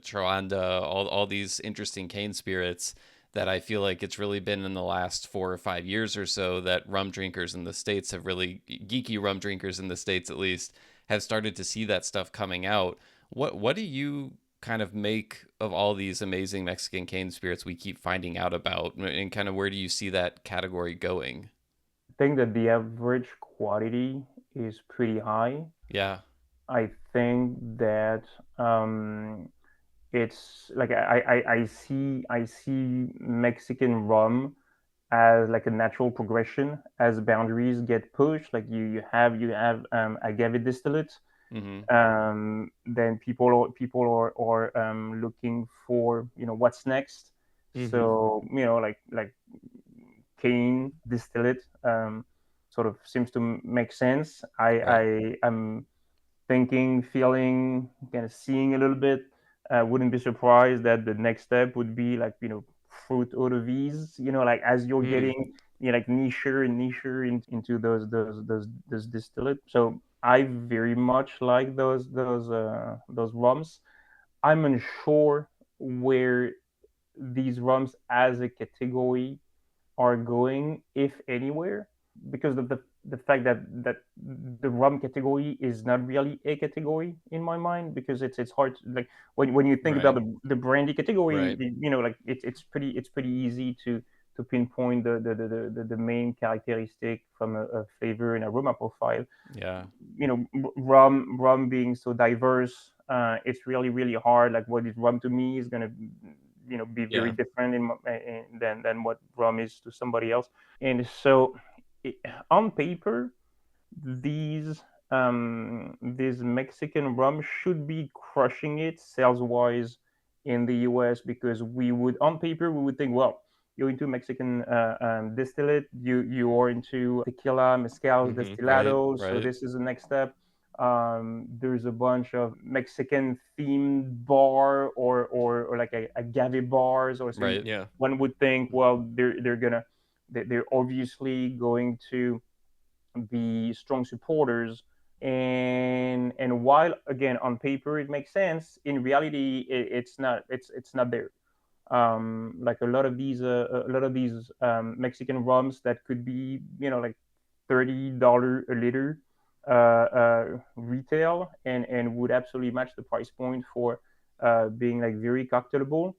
Charanda, all these interesting cane spirits that I feel like it's really been in the last 4 or 5 years or so that rum drinkers in the States have really, geeky rum drinkers in the States at least, have started to see that stuff coming out. What do you kind of make of all these amazing Mexican cane spirits we keep finding out about, and kind of where do you see that category going? I think that the average quality is pretty high. Yeah. I think that it's like I see Mexican rum as like a natural progression as boundaries get pushed. Like you have agave distillate, Mm-hmm. then people are looking for what's next. Mm-hmm. So like cane distillate sort of seems to make sense. I Right. I am thinking, feeling, kind of seeing a little bit. Wouldn't be surprised that the next step would be like fruit eau de vise. Like as you're Mm. getting like nicher and nicher into those distillate. So I very much like those rums. I'm unsure where these rums as a category are going, if anywhere, because of the fact that the rum category is not really a category in my mind, because it's hard to, like when you think about Right. the brandy category, Right. like it's pretty easy to pinpoint the main characteristic from a flavor and aroma profile. Yeah. Rum being so diverse, it's really really hard. Like what is rum to me is gonna be very Yeah. different than what rum is to somebody else. And so it, on paper, these Mexican rum should be crushing it sales wise in the US, because on paper we would think, well, you're into Mexican distillate, you are into tequila, mezcals, Mm-hmm. Right. destilados, so Right. this is the next step. There's a bunch of Mexican themed bar or like agave bars, or so Right. Yeah. one would think, well, they're obviously going to be strong supporters And while again on paper it makes sense, in reality it's not there. Like a lot of these Mexican rums that could be, like $30 a liter retail, and would absolutely match the price point for being like very cocktailable.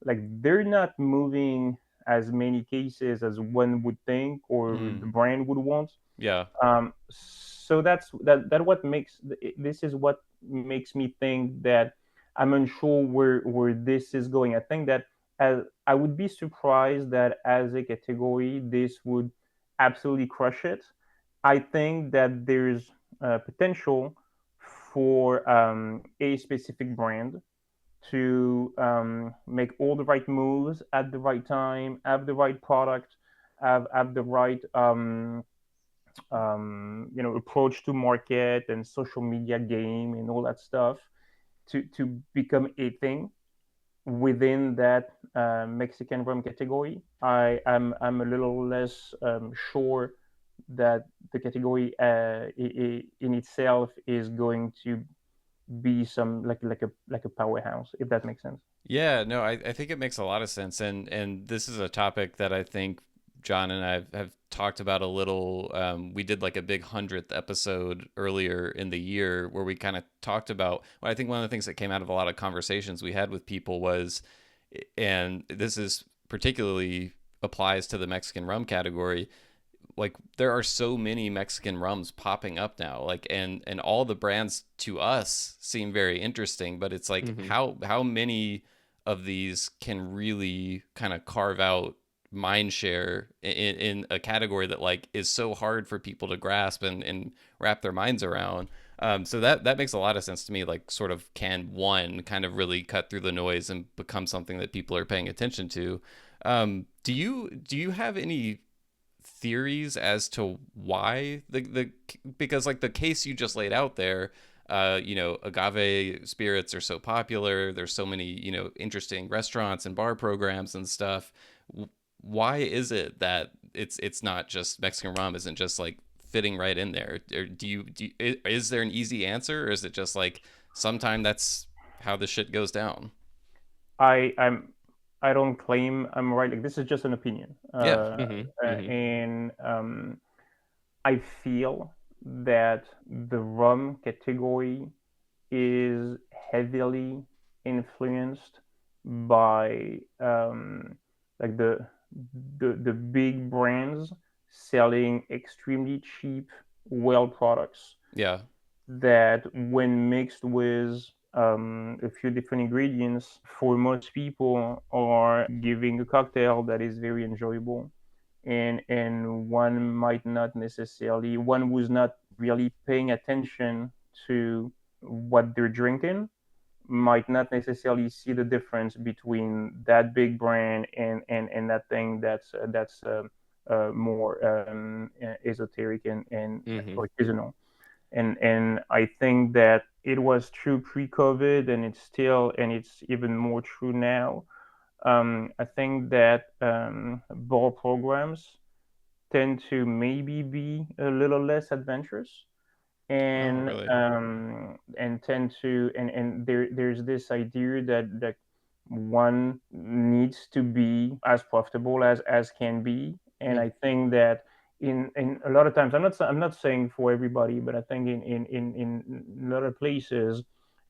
Like they're not moving as many cases as one would think or the Mm. brand would want. Yeah. So that what makes this is what makes me think that I'm unsure where this is going. I think that as I would be surprised that as a category this would absolutely crush it. I think that there's potential for a specific brand to make all the right moves at the right time, have the right product, have the right approach to market and social media game and all that stuff to become a thing within that Mexican rum category. I'm a little less sure that the category in itself is going to be some like a powerhouse, if that makes sense. Yeah, no, I think it makes a lot of sense, and this is a topic that I think John and I have talked about a little. We did like a big 100th episode earlier in the year where we kind of talked about. Well, I think one of the things that came out of a lot of conversations we had with people was, and this is particularly applies to the Mexican rum category, like there are so many Mexican rums popping up now, like and all the brands to us seem very interesting, but it's like Mm-hmm. how many of these can really kind of carve out mind share in a category that like is so hard for people to grasp and wrap their minds around. So that makes a lot of sense to me. Like, sort of, can one kind of really cut through the noise and become something that people are paying attention to? Do you have any theories as to why the because like the case you just laid out there, agave spirits are so popular, there's so many interesting restaurants and bar programs and stuff. Why is it that it's not just Mexican rum isn't just like fitting right in there? Or is there an easy answer, or is it just like sometime that's how the shit goes down? I I'm I don't claim I'm right. Like this is just an opinion, Yeah. Mm-hmm. Mm-hmm. and I feel that the rum category is heavily influenced by like the big brands selling extremely cheap well products Yeah. that when mixed with a few different ingredients for most people are giving a cocktail that is very enjoyable, and one who's not really paying attention to what they're drinking might not necessarily see the difference between that big brand and that thing that's more esoteric and Mm-hmm. artisanal. And I think that it was true pre-COVID, and it's even more true now. I think that ball programs tend to maybe be a little less adventurous, Oh, and really? tend to and there's this idea that one needs to be as profitable as can be. And I think that in a lot of times, I'm not saying for everybody, but I think in a lot of places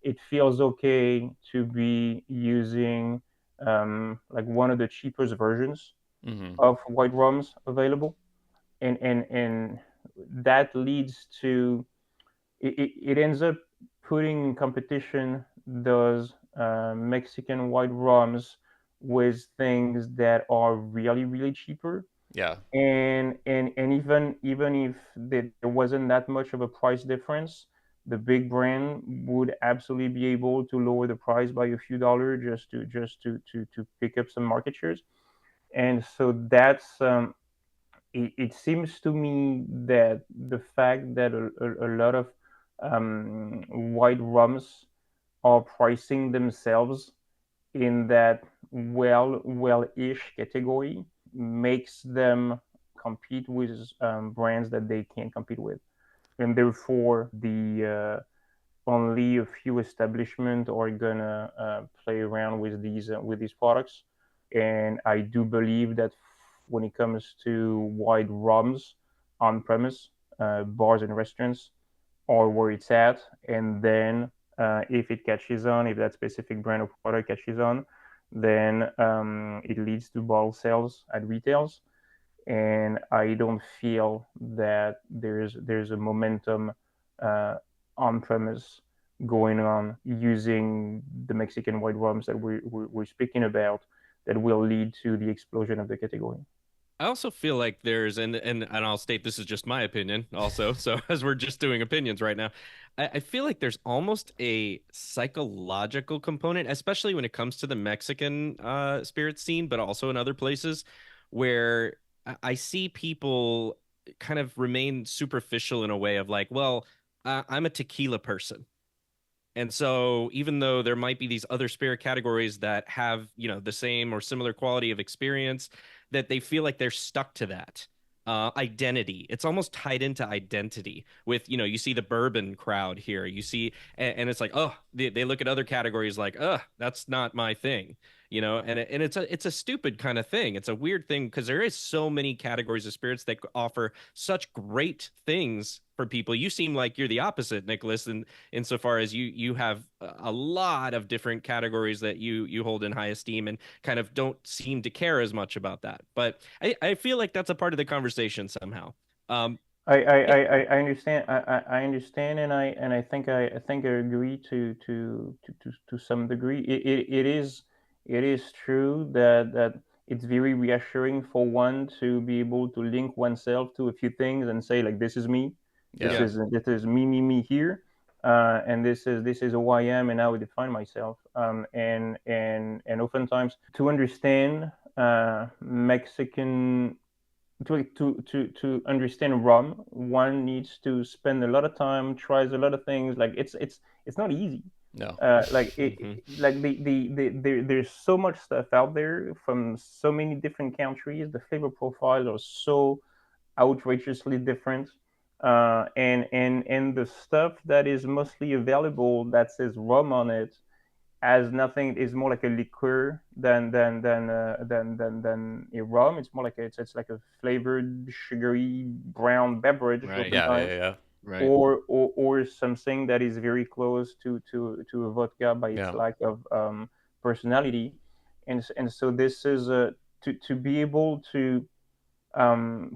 it feels okay to be using like one of the cheapest versions Mm-hmm. of white rums available, and that leads to it ends up putting in competition those Mexican white rums with things that are really really cheaper. Yeah. And even if there wasn't that much of a price difference, the big brand would absolutely be able to lower the price by a few dollars just to pick up some market shares. And so it seems to me that the fact that a lot of white rums are pricing themselves in that well-ish category makes them compete with brands that they can't compete with. and therefore the only a few establishments are gonna play around with these products. And I do believe that when it comes to white rums on premise, bars and restaurants are where it's at. And then if it catches on, if that specific brand of product catches on, then it leads to bottle sales at retails. And I don't feel that there's a momentum uh, on premise going on using the Mexican white rums that we're speaking about that will lead to the explosion of the category. I also feel like there's and I'll state this is just my opinion also. So as we're just doing opinions right now, I feel like there's almost a psychological component, especially when it comes to the Mexican spirit scene, but also in other places where I see people kind of remain superficial in a way of like, well, I'm a tequila person. And so even though there might be these other spirit categories that have, the same or similar quality of experience, that they feel like they're stuck to that identity. It's almost tied into identity with, you see the bourbon crowd here. You see, and it's like, oh, they look at other categories like, that's not my thing. And it's a stupid kind of thing. It's a weird thing because there is so many categories of spirits that offer such great things for people. You seem like you're the opposite, Nicholas, and insofar as you have a lot of different categories that you hold in high esteem and kind of don't seem to care as much about that. But I feel like that's a part of the conversation somehow. I understand. I understand, and I think I agree to some degree. It is true that it's very reassuring for one to be able to link oneself to a few things and say like this is me, Yeah. this is me here, and this is who I am and how I define myself. And oftentimes to understand Mexican to understand rum, one needs to spend a lot of time, tries a lot of things. Like it's not easy. No. Like there's so much stuff out there from so many different countries. The flavor profiles are so outrageously different. And the stuff that is mostly available that says rum on it as nothing is more like a liqueur than a rum. It's more like it's like a flavored sugary brown beverage Right. Yeah. oftentimes, Yeah. Right. or something that is very close to a vodka by its Yeah. lack of personality, and so this is to be able to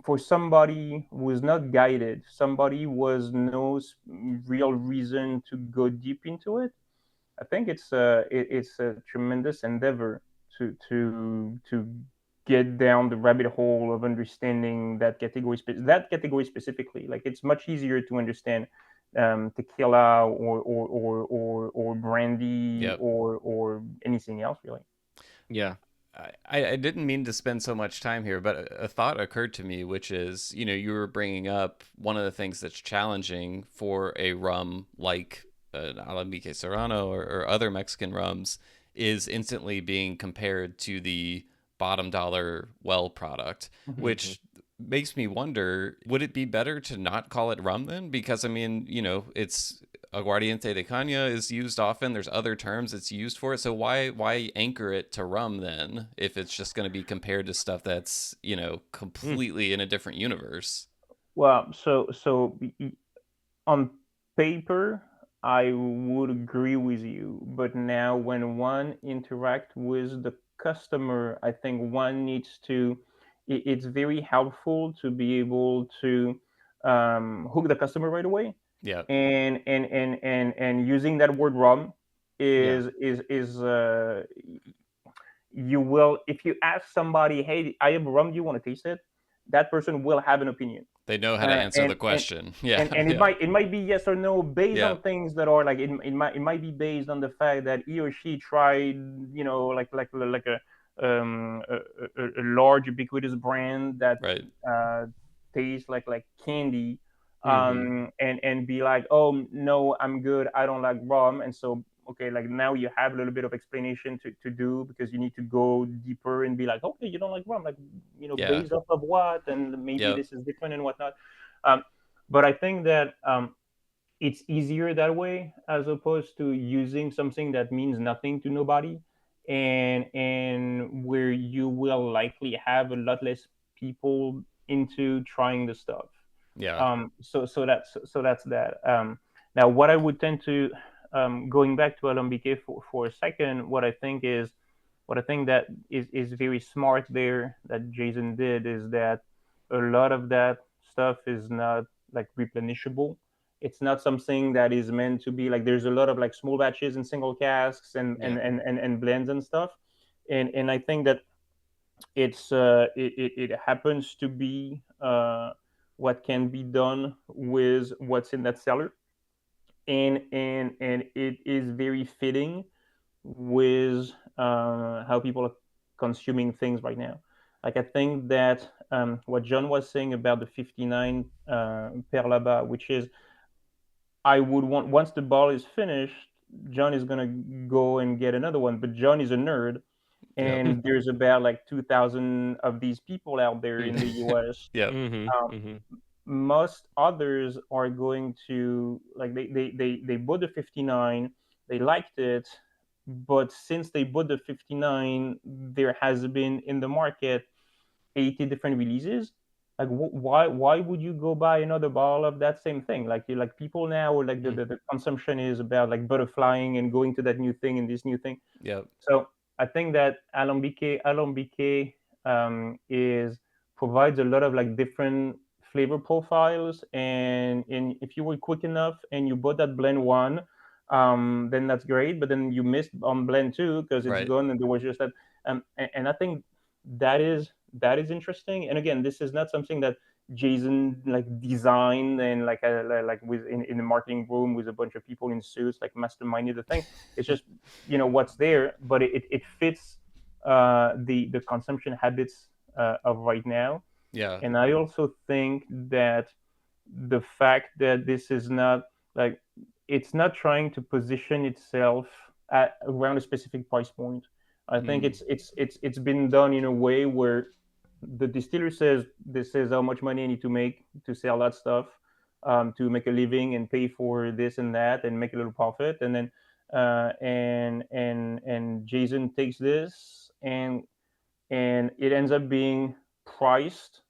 for somebody who was not guided, somebody who was no real reason to go deep into it. I think it's a tremendous endeavor to get down the rabbit hole of understanding that category specifically. Like it's much easier to understand tequila or brandy Yep. or anything else really. Yeah. I didn't mean to spend so much time here, but a thought occurred to me, which is, you were bringing up one of the things that's challenging for a rum like an Alambique Serrano or other Mexican rums is instantly being compared to the bottom dollar well product, Mm-hmm. which makes me wonder, would it be better to not call it rum then? Because, I mean, it's aguardiente de caña is used often. There's other terms it's used for it. So why anchor it to rum then if it's just going to be compared to stuff that's, Mm. completely in a different universe? Well, so on paper, I would agree with you, but now when one interact with the customer, I think one needs to. It's very helpful to be able to hook the customer right away, Yeah. and using that word rum Yeah. is you will if you ask somebody, hey, I have rum, do you want to taste it? That person will have an opinion, They know how to uh, answer and the and question. Yeah. and Yeah. it might be yes or no based Yeah. on things that are like it might be based on the fact that he or she tried like a large ubiquitous brand that Right. uh, tastes like candy, Mm-hmm. and be like, oh no, I'm good, I don't like rum. And so okay, like now you have a little bit of explanation to do because you need to go deeper and be like, okay, you don't like rum, like Yeah. based off of what, and maybe Yep. this is different and whatnot. um, But I think that it's easier that way as opposed to using something that means nothing to nobody, and where you will likely have a lot less people into trying the stuff. Yeah. So that's that. Now, what I would tend to, going back to Alambique for a second, what I think that is very smart there that Jason did is that a lot of that stuff is not like replenishable. It's not something that is meant to be like, there's a lot of like small batches and single casks Yeah. and blends and stuff. And I think that it happens to be what can be done with what's in that cellar, and it is very fitting with how people are consuming things right now. Like, I think that what John was saying about the 59 Père Labat, which is, I would want, once the ball is finished, John is gonna go and get another one. But John is a nerd, Yep. and there's about like 2,000 of these people out there in the U.S. Yep. Mm-hmm. Um, Mm-hmm. Most others are going to like, they bought the 59, they liked it, but since they bought the 59, there has been in the market 80 different releases. Like, why would you go buy another bottle of that same thing? Like, you like, people now, like, the consumption is about like butterflying and going to that new thing and this new thing. Yep. So I think that Alambique is provides a lot of like different flavor profiles, and if you were quick enough and you bought that blend one, then that's great. But then you missed on blend two because it's Right. gone, and there was just that. And I think that is interesting. And again, this is not something that Jason like designed and like with in the marketing room with a bunch of people in suits like masterminded the thing. It's just, what's there, but it fits the consumption habits of right now. Yeah. And I also think that the fact that this is not like, it's not trying to position itself at around a specific price point. I think Mm. it's been done in a way where the distiller says, this is how much money I need to make to sell that stuff, to make a living and pay for this and that and make a little profit. And then and Jason takes this, and it ends up being priced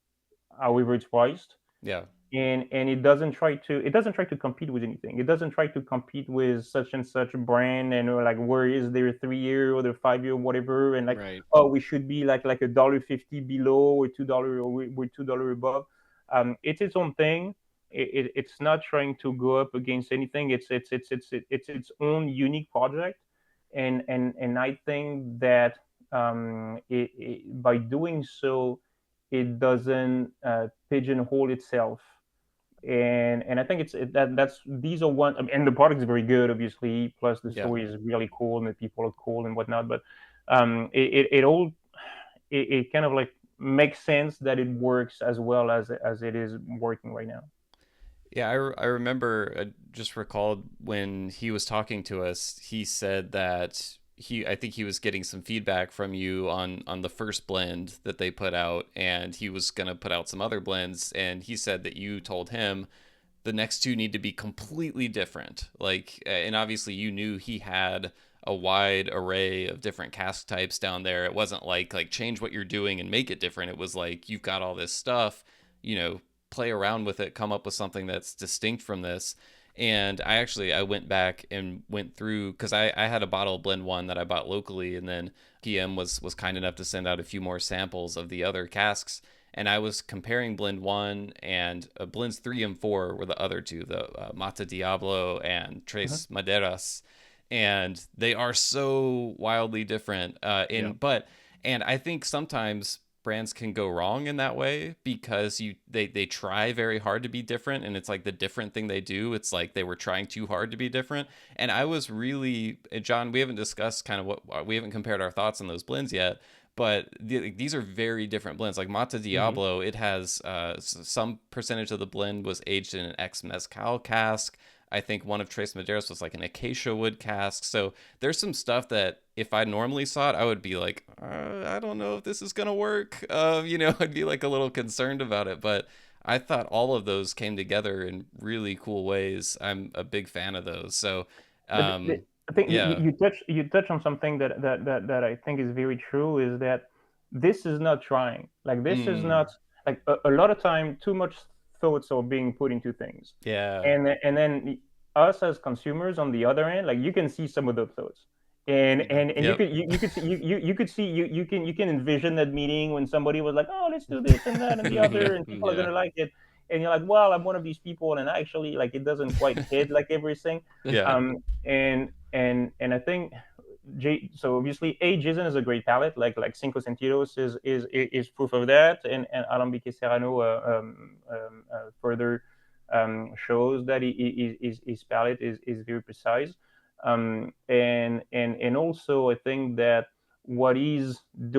however it's priced, Yeah. and it doesn't try to compete with anything. It doesn't try to compete with such and such brand, and like, where is their 3 year or their 5 year, whatever, and like, Right. oh, we should be like $1.50 below or $2, or we're $2 above. It's its own thing. It's not trying to go up against anything. It's its own unique project, and I think that by doing so, it doesn't pigeonhole itself. And I think that's these are one. I mean, and the product is very good, obviously. Plus, the Yeah. story is really cool, and the people are cool and whatnot. But it kind of like makes sense that it works as well as it is working right now. Yeah, I remember, just recalled when he was talking to us, he said that I think he was getting some feedback from you on the first blend that they put out, and he was going to put out some other blends, and he said that you told him the next two need to be completely different. Like, and obviously you knew he had a wide array of different cask types down there. It wasn't like change what you're doing and make it different. It was like, you've got all this stuff, play around with it, come up with something that's distinct from this. And I went back and went through, because I had a bottle of blend one that I bought locally, and then PM was kind enough to send out a few more samples of the other casks, and I was comparing blend one and blends 3 and 4 were the other two, the Mata Diablo and Uh-huh. Tres Maderas, and they are so wildly different. Yeah. And I think sometimes brands can go wrong in that way, because they try very hard to be different, and it's like the different thing they do, it's like they were trying too hard to be different. And I was really, John, we haven't discussed kind of we haven't compared our thoughts on those blends yet, but these are very different blends. Like Mata Mm-hmm. Diablo, it has some percentage of the blend was aged in an ex mezcal cask. I think one of Tres Maderas was like an acacia wood cask. So there's some stuff that if I normally saw it, I would be like, I don't know if this is gonna work. I'd be like a little concerned about it. But I thought all of those came together in really cool ways. I'm a big fan of those. So, But I think yeah. you touch on something that I think is very true, is that this is not trying. Like this is Mm, not like a lot of time too much thoughts are being put into things, yeah. and then us as consumers on the other end, like you can see some of those thoughts. And Yep. you could see you could see you can envision that meeting when somebody was like, oh, let's do this and that and the other, and people are Yeah. gonna like it, and you're like, well, I'm one of these people, and actually like it doesn't quite hit like everything. Yeah. And I think so obviously Jason is a great palette, like Cinco Sentidos is proof of that, and Alambique Serrano further shows that his palette is very precise. And also I think that what he's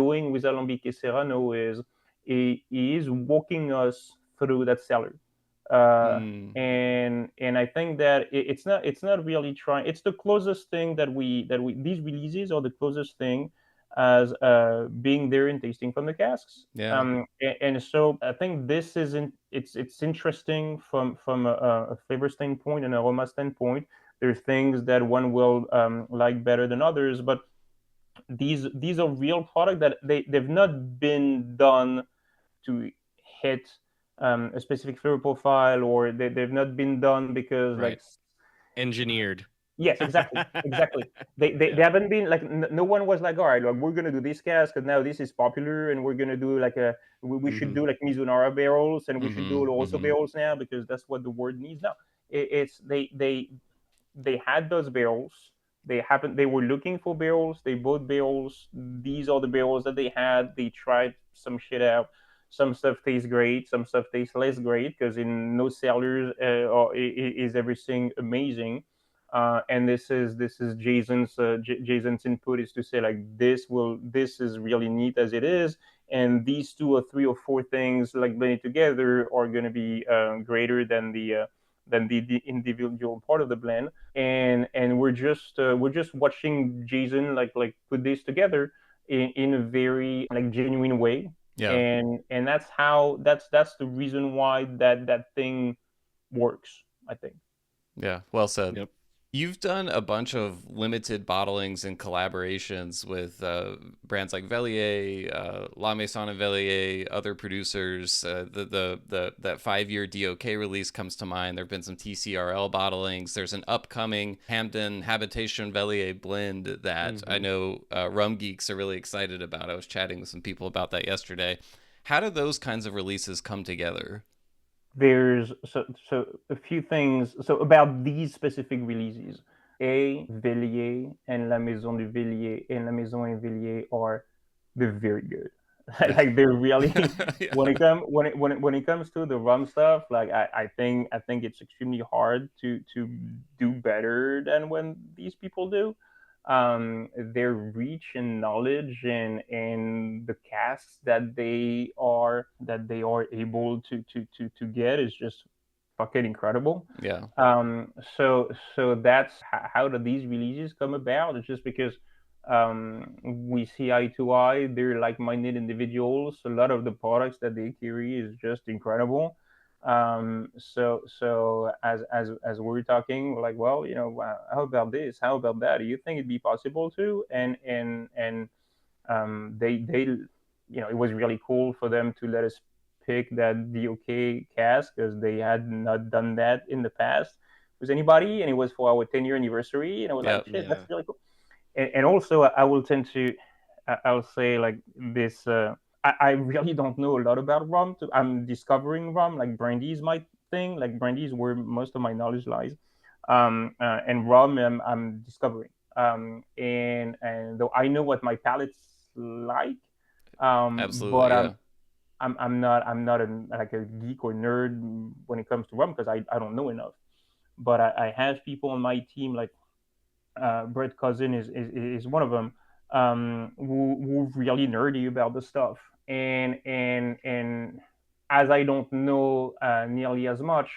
doing with Alambique Serrano is he is walking us through that cellar. uh, Mm, and I think that it's not really trying. It's the closest thing that we these releases are the closest thing as being there and tasting from the casks. yeah. And so I think this isn't it's interesting from a flavor standpoint and aroma standpoint. There's things that one will like better than others, but these are real product that they've not been done to hit a specific flavor profile, or they've not been done because Right. like Engineered. yes, exactly. They Yeah. haven't been like no one was like, all right, like we're gonna do this cask because now this is popular, and we're gonna do like we should Hmm. do like Mizunara barrels, and we should do Mm-hmm. also Mm-hmm. barrels now because that's what the word needs now. It's they had those barrels. They were looking for barrels. They bought barrels. These are the barrels that they had. They tried some shit out. Some stuff tastes great. Some stuff tastes less great because in no cellars is everything amazing. And this is Jason's input is to say like this is really neat as it is, and these two or three or four things like blended together are going to be greater than the individual part of the blend. And we're just watching Jason like put this together in a very like genuine way. Yeah. And that's the reason why that thing works, I think. Yeah. Well said. Yep. You've done a bunch of limited bottlings and collaborations with brands like Velier, La Maison Velier, other producers. That 5-year DOK release comes to mind. There have been some TCRL bottlings. There's an upcoming Habitation Velier blend that I know rum geeks are really excited about. I was chatting with some people about that yesterday. How do those kinds of releases come together? There's a few things so about these specific releases. Velier and La Maison de Velier and La Maison and Velier are they're very good. Yeah. Like they're really Yeah. when it comes to the rum stuff, like I think it's extremely hard to do better than when these people do. Their reach and knowledge and the casks that they are able to get is just fucking incredible. Yeah. So that's how do these releases come about? It's just because we see eye to eye. They're like-minded individuals. A lot of the products that they carry is just incredible. So as we're talking, we're like, well, how about this? How about that? Do you think it'd be possible to? And they it was really cool for them to let us pick that DOK cast because they had not done that in the past with anybody, and it was for our 10-year anniversary, and I was like, Yeah. shit, that's Yeah. really cool. And also, I will tend to, I'll say like this. I really don't know a lot about rum. I'm discovering rum. Like brandy is my thing. Like brandy is where most of my knowledge lies. And rum, I'm discovering. And though I know what my palate's like, but Absolutely. Yeah. I'm not like a geek or nerd when it comes to rum because I don't know enough. But I have people on my team like Brett Cousin is one of them, who really nerdy about the stuff. And as I don't know nearly as much,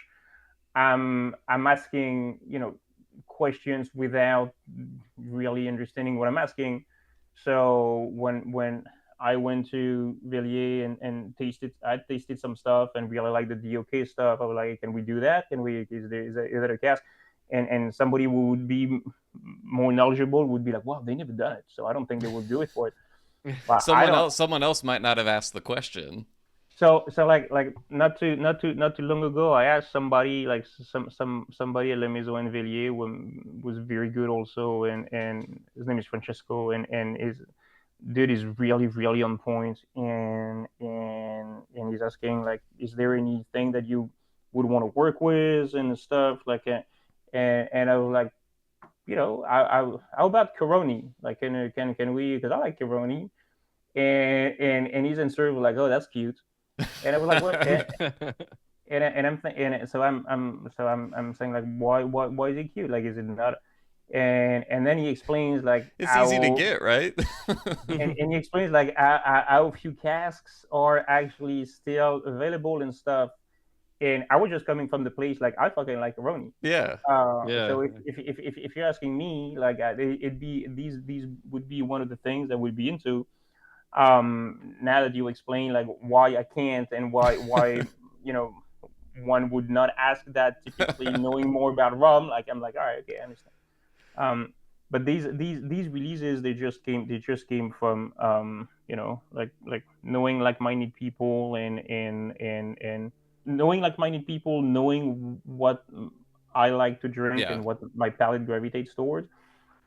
I'm asking questions without really understanding what I'm asking. So when I went to Velier and I tasted some stuff and really like the DOK stuff. I was like, can we do that? Can we? Is there a cask? And somebody who would be more knowledgeable would be like, well, they never done it, so I don't think they will do it for it. But I don't. Someone else might not have asked the question. So like not too long ago, I asked somebody like somebody at La Maison Velier was very good also, and his name is Francesco, and his dude is really on point, and he's asking like, is there anything that you would want to work with and stuff like, and I was like, how about Coroni? Like, can we? Because I like Coroni, and he's answer was like, oh, that's cute. And I was like, what? I'm saying like, why is it cute? Like, is it not? And then he explains like It's easy to how, get, right? and he explains like how few casks are actually still available and stuff. And I was just coming from the place like, I fucking like Roni. Yeah. So if you're asking me, like, it'd be these would be one of the things I would be into. Now that you explain like why I can't, and why you know one would not ask that typically, knowing more about rum, like, I'm like, all right, okay, I understand. But these releases, they just came from like knowing like-minded people, and knowing like-minded people, knowing what I like to drink Yeah. and what my palate gravitates towards,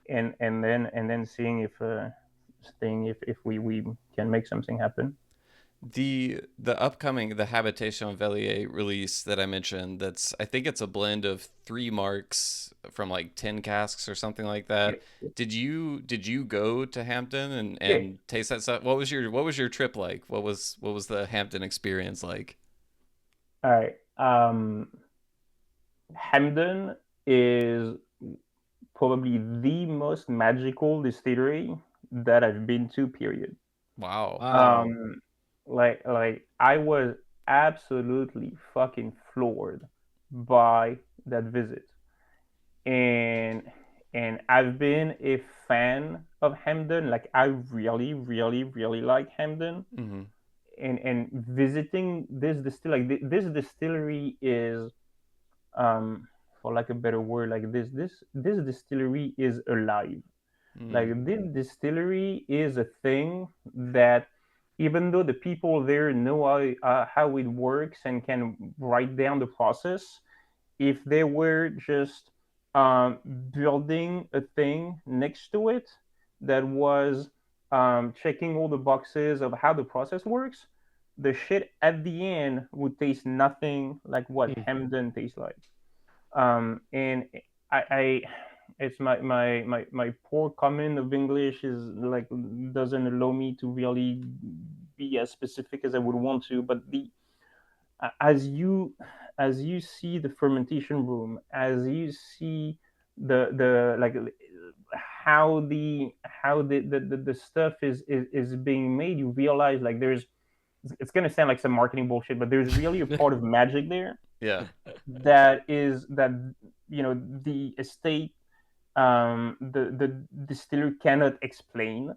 and then seeing if we can make something happen. The upcoming the Habitation Velier release that I mentioned, I think it's a blend of 3 marks from like 10 casks or something like Yeah, that. Did you go to Hampton and yeah. taste that stuff? What was your trip like? What was the Hampton experience like? All right. Hampden is probably the most magical distillery that I've been to. Period. Wow. Wow. Like I was absolutely fucking floored by that visit, and and I've been a fan of Hampden. Like, I really like Hampden, Mm-hmm. and visiting this this distillery is, for like a better word, like, this distillery is alive. Like, Mm. this distillery is a thing that, even though the people there know how it works and can write down the process, if they were just building a thing next to it that was checking all the boxes of how the process works, the shit at the end would taste nothing like what Mm. Hamden tastes like. And I it's my poor command of English is like, doesn't allow me to really be as specific as I would want to. But the as you see the fermentation room, as you see the like how the stuff is being made, you realize like there's, it's gonna sound like some marketing bullshit, but there's really a part of magic there Yeah. that the estate, the distiller cannot explain,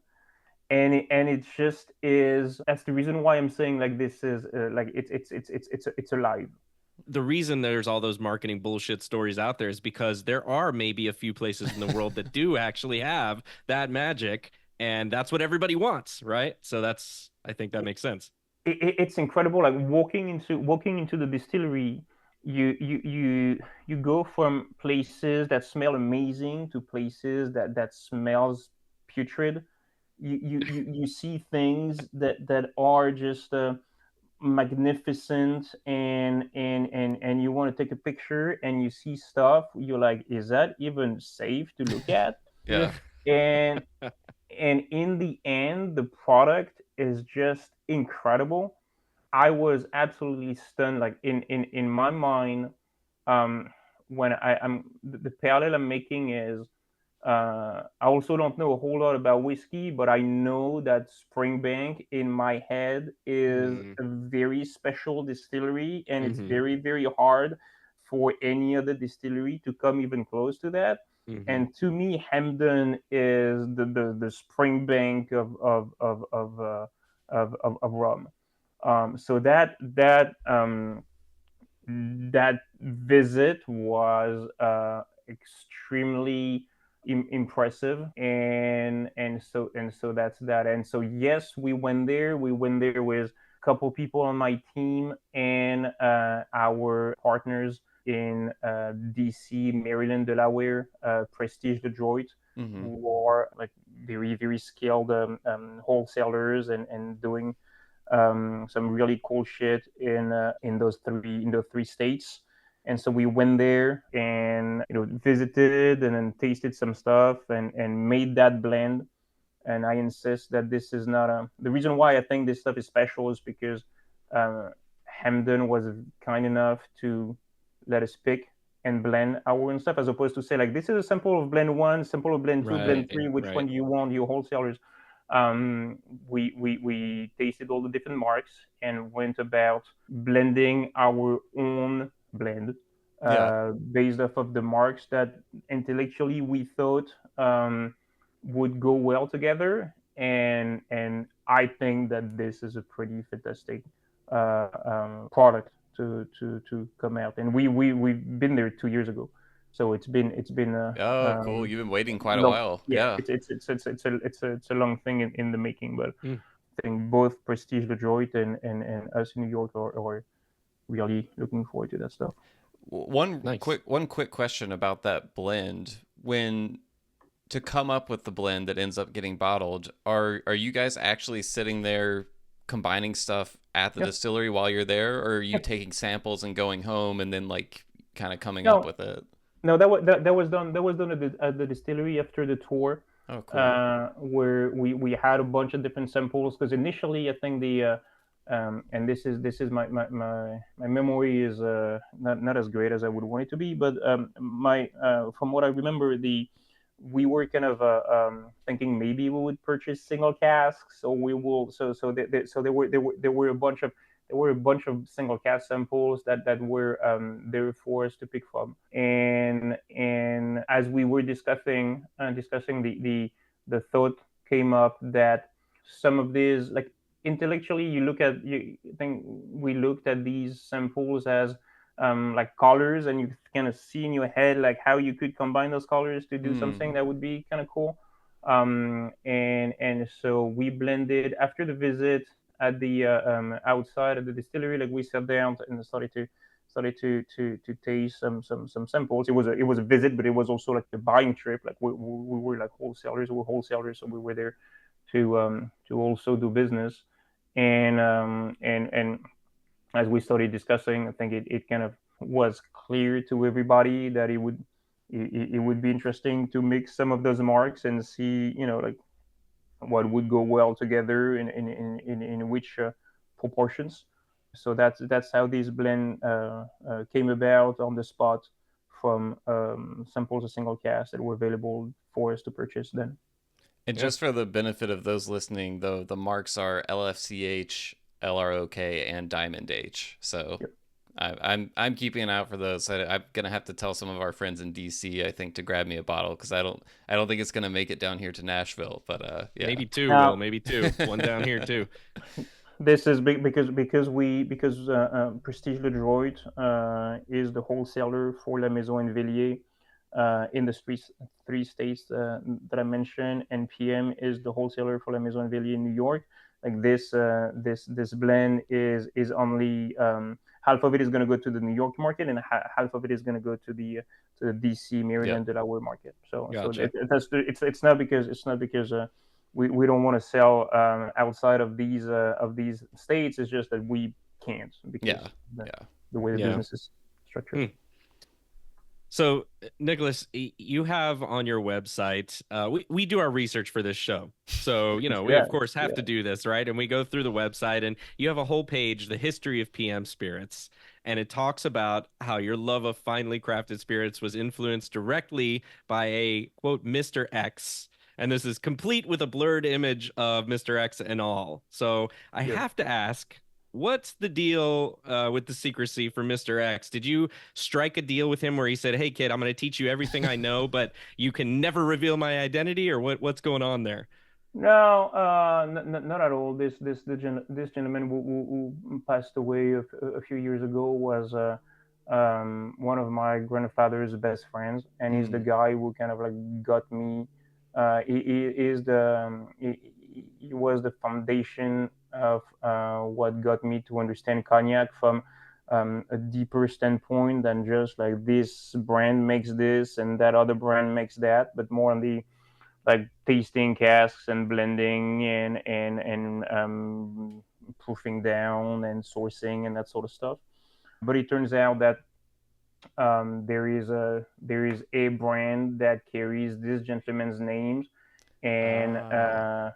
and it just is. That's the reason why I'm saying like this is like it's alive. The reason there's all those marketing bullshit stories out there is because there are maybe a few places in the world that do actually have that magic, and that's what everybody wants, right? So I think that makes sense. It's incredible. Like, walking into the distillery, you go from places that smell amazing to places that smells putrid. You see things that are just magnificent, and you want to take a picture, and you see stuff, you're like, is that even safe to look at? Yeah. and and in the end, the product is just incredible. I was absolutely stunned. Like, in my mind, um, when I'm the parallel I'm making is, I also don't know a whole lot about whiskey, but I know that Springbank in my head is Mm. a very special distillery, and it's Mm-hmm. very hard for any other distillery to come even close to that. Mm-hmm. And to me, Hamden is the Springbank of rum. So that visit was extremely impressive, and so that's that. And so yes, we went there. We went there with a couple people on my team and our partners in DC, Maryland, Delaware, Prestige Detroit, who are like very very skilled wholesalers and doing some really cool shit in those three states. And so we went there and visited and then tasted some stuff and made that blend. And I insist that this is not the reason why I think this stuff is special is because Hampden was kind enough to let us pick and blend our own stuff, as opposed to say like this is a sample of blend one, sample of blend two, blend three. Which one do you want, you wholesalers? We tasted all the different marks and went about blending our own blend based off of the marks that intellectually we thought would go well together. And I think that this is a pretty fantastic product to come out. And we've been there 2 years ago. So it's been cool. You've been waiting quite a long, while. Yeah. It's a long thing in the making, but I think both Prestige Detroit and us in New York are really looking forward to that stuff. One quick question about that blend. When to come up with the blend that ends up getting bottled, are you guys actually sitting there combining stuff at the distillery while you're there, or are you taking samples and going home and then like kind of coming up with it? No, that was done at the distillery after the tour. Oh, cool. Where we had a bunch of different samples, because initially I think the and this is my memory is not as great as I would want it to be, but from what I remember, we were kind of thinking maybe we would purchase single casks, so we will so there were a bunch of single cask samples that were there for us to pick from. And as we were discussing the thought came up that some of these, like, intellectually I think we looked at these samples as like colors, and you kind of see in your head like how you could combine those colors to do something that would be kind of cool. And so we blended after the visit at the outside of the distillery. Like, we sat down and started to taste some samples. It was a visit, but it was also like a buying trip. Like, we were like wholesalers. So we were there to also do business. And as we started discussing, I think it kind of was clear to everybody that it would be interesting to mix some of those marks and see, like, what would go well together in which proportions. So that's how this blend came about on the spot from samples of single cask that were available for us to purchase then. And just for the benefit of those listening, though, the marks are LFCH, LROK, and Diamond H. So I'm keeping an eye out for those. I'm gonna have to tell some of our friends in DC, I think, to grab me a bottle, because I don't think it's gonna make it down here to Nashville. But maybe two. Well, maybe two. One down here too. This is big because Prestige Detroit is the wholesaler for La Maison Velier in the three states that I mentioned, and PM is the wholesaler for La Maison Velier in New York. Like, this blend is only half of it is going to go to the New York market, and half of it is going to go to the DC, Maryland, Delaware market. So gotcha. It's not because we don't want to sell outside of these states. It's just that we can't, because the way the business is structured. So, Nicolas, you have on your website, we do our research for this show. So, we of course have to do this, right? And we go through the website, and you have a whole page, The History of PM Spirits. And it talks about how your love of finely crafted spirits was influenced directly by a, quote, Mr. X. And this is complete with a blurred image of Mr. X and all. So I have to ask, what's the deal with the secrecy for Mr. X? Did you strike a deal with him where he said, "Hey, kid, I'm going to teach you everything I know, but you can never reveal my identity," or what's going on there? No, not at all. This gentleman who passed away a few years ago was one of my grandfather's best friends, and he's the guy who kind of like got me. He is he was the foundation of what got me to understand cognac from a deeper standpoint than just like this brand makes this and that other brand makes that, but more on the like tasting casks and blending and proofing down and sourcing and that sort of stuff. But it turns out that there is a brand that carries this gentleman's names, and I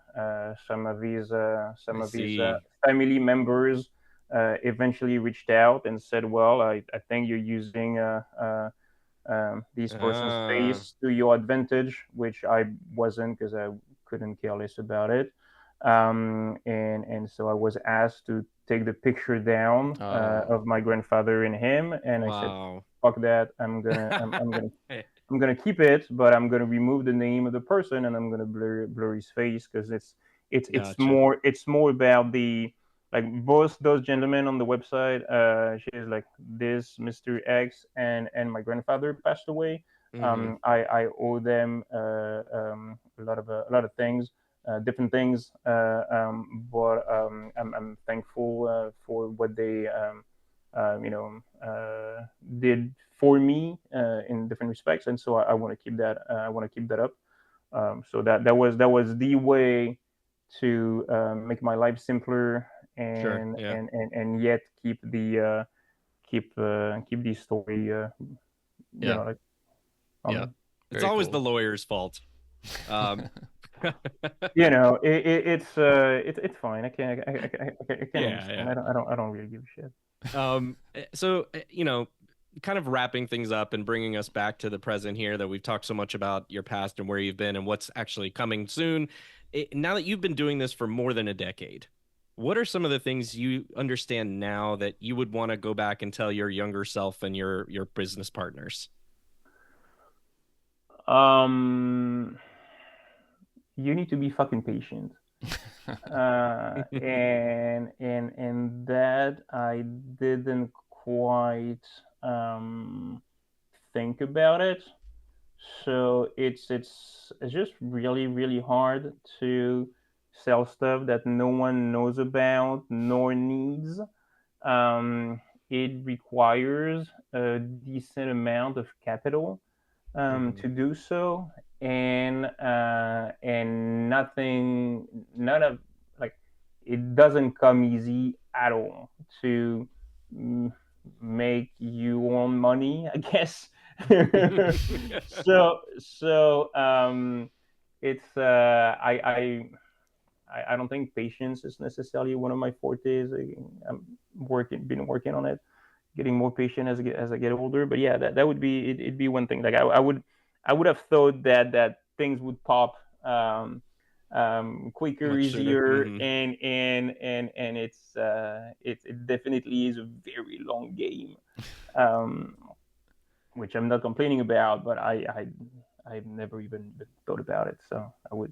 some of his see. family members eventually reached out and said, "Well, I think you're using this person's Ah, face to your advantage," which I wasn't because I couldn't care less about it. And so I was asked to take the picture down Oh, of my grandfather and him, and I said, wow. "Fuck that! I'm gonna keep it, but I'm gonna remove the name of the person and I'm gonna blur his face because Gotcha. it's more about the like both those gentlemen on the website. She's like this Mr. X and my grandfather passed away. Mm-hmm. I owe them a lot of things. Different things, but I'm thankful for what they did for me in different respects, and so I want to keep that. I want to keep that up. So that was the way to make my life simpler Sure. Yeah. and yet keep the story Yeah. like Yeah. on. It's very always the cool. lawyer's fault. Um, It's fine. I can yeah. understand. Yeah. I don't really give a shit. So, kind of wrapping things up and bringing us back to the present here that we've talked so much about your past and where you've been and what's actually coming soon. Now that you've been doing this for more than a decade, what are some of the things you understand now that you would want to go back and tell your younger self and your business partners? Um, you need to be fucking patient. And that I didn't quite think about it. So it's just really hard to sell stuff that no one knows about nor needs. Um, it requires a decent amount of capital Mhm. to do so, and none of like it doesn't come easy at all to mm, make you own money, I guess. So it's I don't think patience is necessarily one of my fortes. I'm been working on it, getting more patient as I get older. But yeah, that would be it'd be one thing. Like I would have thought that things would pop quicker, Much sooner. easier, Hmm. and it definitely is a very long game, um, which I'm not complaining about. But I've never even thought about it. So I would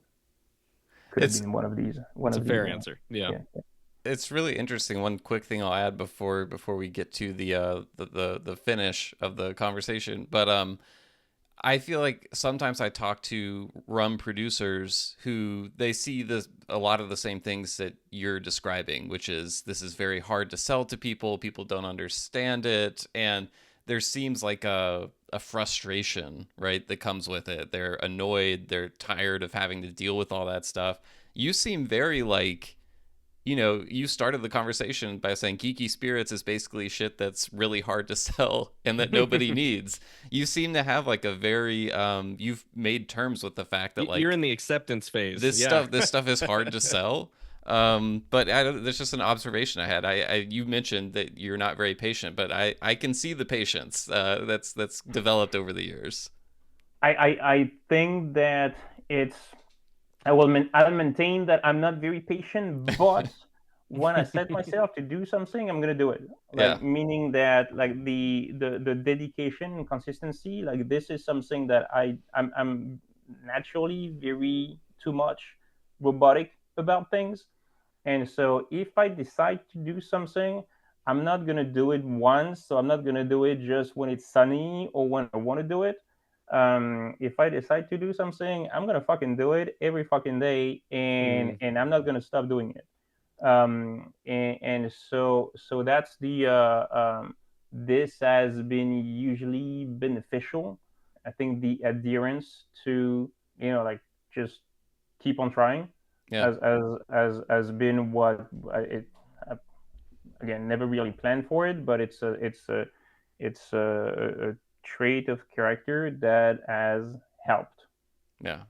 could have It's been one It's a of these. fair answer. Yeah. Yeah. it's really interesting. One quick thing I'll add before we get to the finish of the conversation, but I feel like sometimes I talk to rum producers who they see a lot of the same things that you're describing, which is this is very hard to sell to people. People don't understand it, and there seems like a frustration, right, that comes with it. They're annoyed. They're tired of having to deal with all that stuff. You seem very like you started the conversation by saying geeky spirits is basically shit that's really hard to sell and that nobody needs. You seem to have like a very you've made terms with the fact that You're like in the acceptance phase. this Yeah. stuff is hard to sell. But that's just an observation I had. You mentioned that you're not very patient, but I can see the patience that's developed over the years. I think that it's I'll maintain that I'm not very patient, but when I set myself to do something, I'm gonna do it. Yeah. Like meaning that like the dedication and consistency, like this is something that I'm naturally very too much robotic about things. And so if I decide to do something, I'm not gonna do it once. So I'm not gonna do it just when it's sunny or when I want to do it. If I decide to do something, I'm gonna fucking do it every fucking day, and I'm not gonna stop doing it. And so that's the this has been usually beneficial. I think the adherence to, like, just keep on trying, Yeah. has been what it, again, never really planned for it, but it's a trait of character that has helped. Yeah.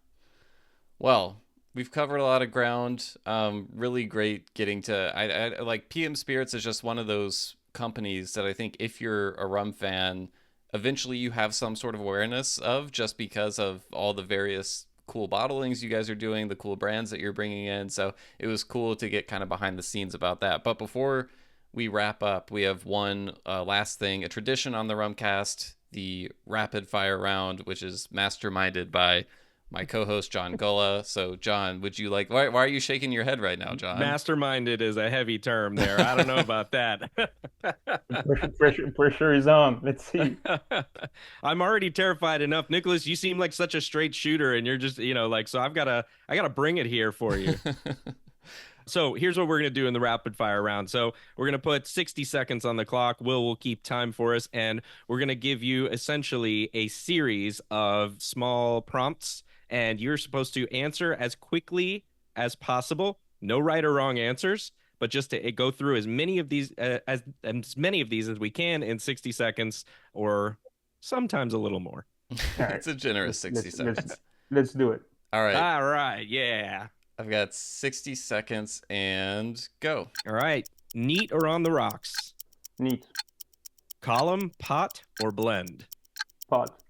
Well, we've covered a lot of ground. Really great getting to. I like PM Spirits is just one of those companies that I think if you're a rum fan, eventually you have some sort of awareness of, just because of all the various cool bottlings you guys are doing, the cool brands that you're bringing in. So it was cool to get kind of behind the scenes about that. But before we wrap up, we have one last thing, a tradition on the Rumcast, the rapid fire round, which is masterminded by my co-host John Gulla. So John, would you like, why are you shaking your head right now, John? Masterminded is a heavy term there. I don't know about that. Pressure is on. Let's see. I'm already terrified enough. Nicholas, you seem like such a straight shooter, and you're just, so I gotta bring it here for you. So here's what we're going to do in the rapid fire round. So we're going to put 60 seconds on the clock. Will keep time for us. And we're going to give you essentially a series of small prompts. And you're supposed to answer as quickly as possible. No right or wrong answers, but just to go through as many of these as we can in 60 seconds, or sometimes a little more. Right. It's a generous 60 seconds. Let's do it. All right. All right. Yeah. I've got 60 seconds and go. All right. Neat or on the rocks? Neat. Column, pot, or blend? Pot.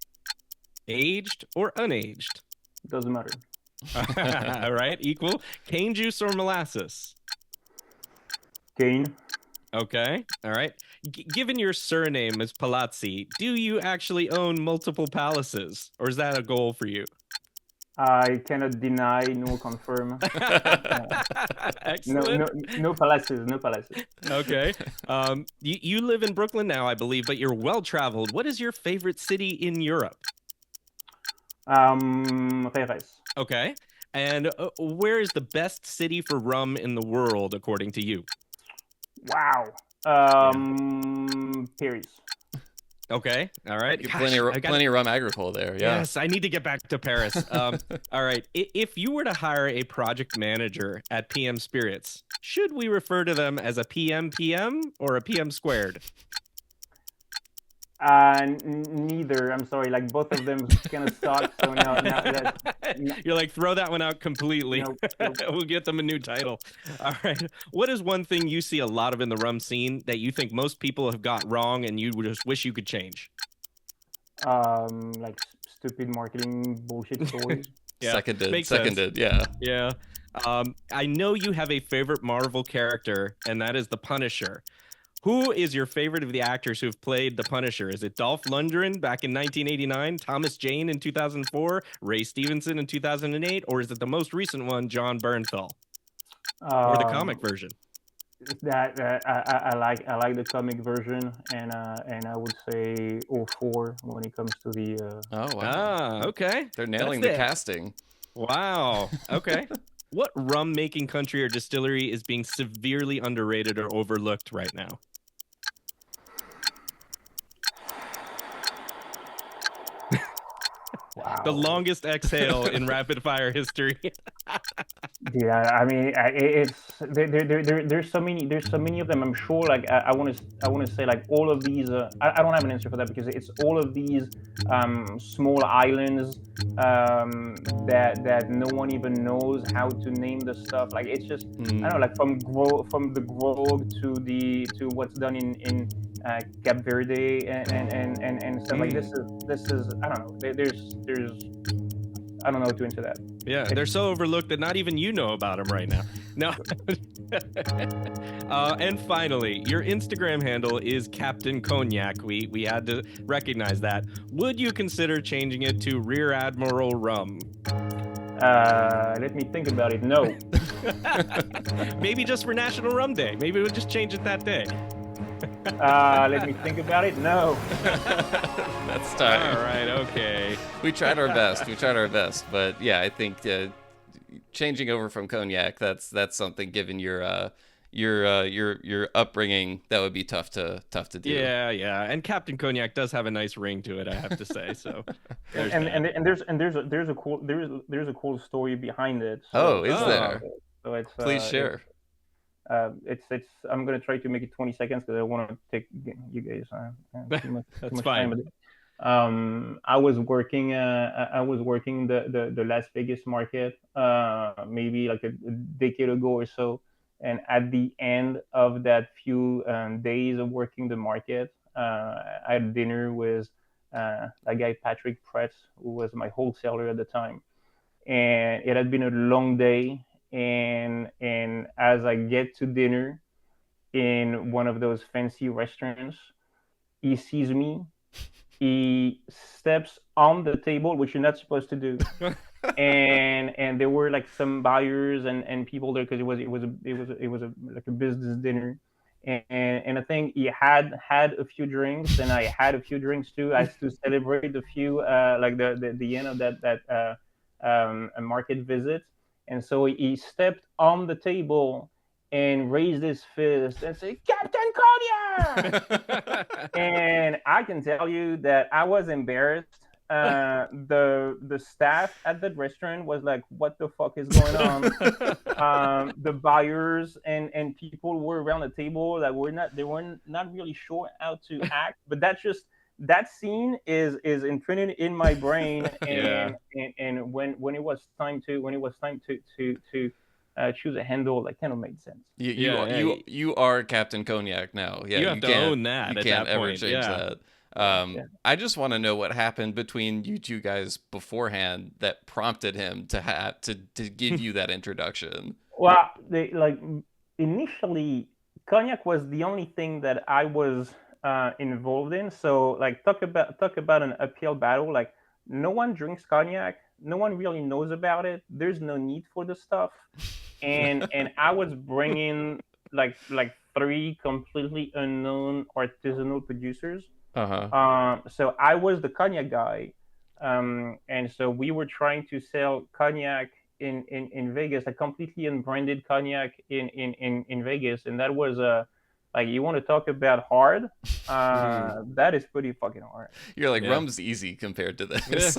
Aged or unaged? Doesn't matter. All right. Equal. Cane juice or molasses? Cane. Okay. All right. Given your surname is Palazzi, do you actually own multiple palaces, or is that a goal for you? I cannot deny nor confirm. Excellent. No palaces. No palaces. Okay. You live in Brooklyn now, I believe, but you're well traveled. What is your favorite city in Europe? Reyes. Okay. And where is the best city for rum in the world, according to you? Wow. Paris. Okay. All right. Plenty of rum agricole there. Yeah. Yes, I need to get back to Paris. All right. If you were to hire a project manager at PM Spirits, should we refer to them as a PM or a PM squared? Neither. I'm sorry. Like, both of them kind of suck. So no. You're like, throw that one out completely. Nope. We'll get them a new title. All right. What is one thing you see a lot of in the rum scene that you think most people have got wrong and you would just wish you could change? Like stupid marketing bullshit stories. Yeah, Seconded. Sense. Yeah. Yeah. I know you have a favorite Marvel character, and that is the Punisher. Who is your favorite of the actors who have played the Punisher? Is it Dolph Lundgren back in 1989, Thomas Jane in 2004, Ray Stevenson in 2008, or is it the most recent one, John Bernthal, or the comic version? I like the comic version, and I would say 04 when it comes to the. Oh wow. Ah, okay. They're nailing the casting. Wow. Okay. What rum making country or distillery is being severely underrated or overlooked right now? Wow. The longest exhale in rapid fire history. Yeah, I mean, there's so many of them. I'm sure. Like, I want to say, like, all of these. I don't have an answer for that, because it's all of these small islands that no one even knows how to name the stuff. Like, it's just I don't know, like, from the grog to what's done in Cape Verde and stuff like this is I don't know. There's I don't know how to answer that. Yeah, they're so overlooked that not even you know about them right now. No. And finally, your Instagram handle is Captain Cognac. We had to recognize that. Would you consider changing it to Rear Admiral Rum? Let me think about it. No. Maybe just for National Rum Day. Maybe we'll just change it that day. Let me think about it. No. That's time. All right, okay. We tried our best. But yeah, I think changing over from cognac, that's something, given your upbringing, that would be tough to do. Yeah, and Captain Cognac does have a nice ring to it, I have to say. So there's a cool story behind it. So, is there? So it's please share. It's I'm gonna try to make it 20 seconds because I want to take you guys too much fine. Time. I was working the Las Vegas market maybe like a decade ago or so. And at the end of that few days of working the market, I had dinner with that guy, Patrick Pretz, who was my wholesaler at the time. And it had been a long day. And as I get to dinner in one of those fancy restaurants, he sees me. He steps on the table, which you're not supposed to do. and there were like some buyers and people there because it was like a business dinner, and I think he had a few drinks and I had a few drinks too, as to celebrate a few like the end of that a market visit. And so he stepped on the table and raised his fist and said, "Captain Cognac!" And I can tell you that I was embarrassed. The staff at the restaurant was like, "What the fuck is going on?" The buyers and people were around the table that were not really sure how to act. But that scene is imprinted in my brain. And when it was time to choose a handle, that kind of made sense. You are Captain Cognac now. Yeah, you have to own that. You can't ever change that. I just want to know what happened between you two guys beforehand that prompted him to give you that introduction. Well, initially, cognac was the only thing that I was involved in. So, like, talk about an uphill battle. Like, no one drinks cognac. No one really knows about it. There's no need for the stuff. And I was bringing like 3 completely unknown artisanal producers. So I was the cognac guy, and so we were trying to sell cognac in Vegas, a completely unbranded cognac in Vegas, and that was like, you want to talk about hard? That is pretty fucking hard. You're like, rum's easy compared to this.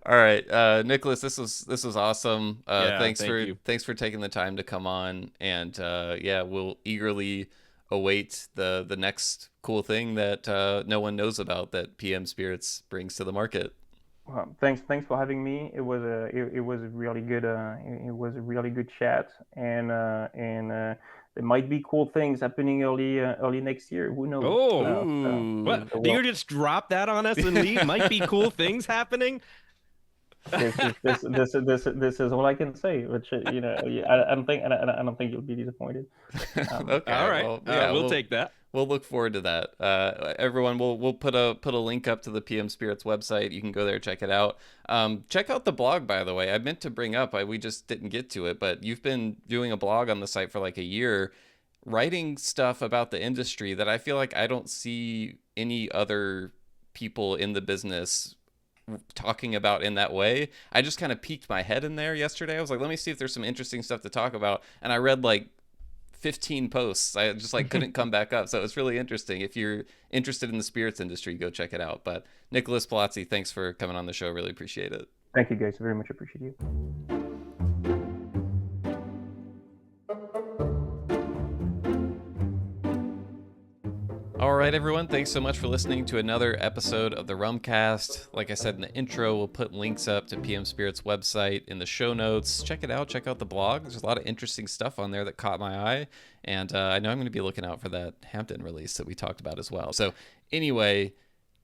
All right, Nicholas, this was awesome. Thanks for taking the time to come on, and we'll eagerly await the next cool thing that no one knows about that PM Spirits brings to the market. Well, thanks for having me. It was a really good chat, and there might be cool things happening early next year. Who knows? What? Do you just drop that on us and leave? Might be cool things happening. This is all I can say. Which I don't think you'll be disappointed. Okay, all right. We'll take that. We'll look forward to that. Everyone, we'll put a link up to the PM Spirits website. You can go there, check it out. Check out the blog, by the way. I meant to bring up, we just didn't get to it, but you've been doing a blog on the site for like a year, writing stuff about the industry that I feel like I don't see any other people in the business talking about in that way. I just kind of peeked my head in there yesterday. I was like, let me see if there's some interesting stuff to talk about. And I read like 15 posts. I just couldn't come back up. So it's really interesting. If you're interested in the spirits industry, go check it out. But Nicolas Palazzi, thanks for coming on the show. Really appreciate it. Thank you, guys. Very much appreciate you. All right, everyone. Thanks so much for listening to another episode of the Rumcast. Like I said in the intro, we'll put links up to PM Spirits website in the show notes. Check it out. Check out the blog. There's a lot of interesting stuff on there that caught my eye. And I know I'm going to be looking out for that Hampden release that we talked about as well. So anyway,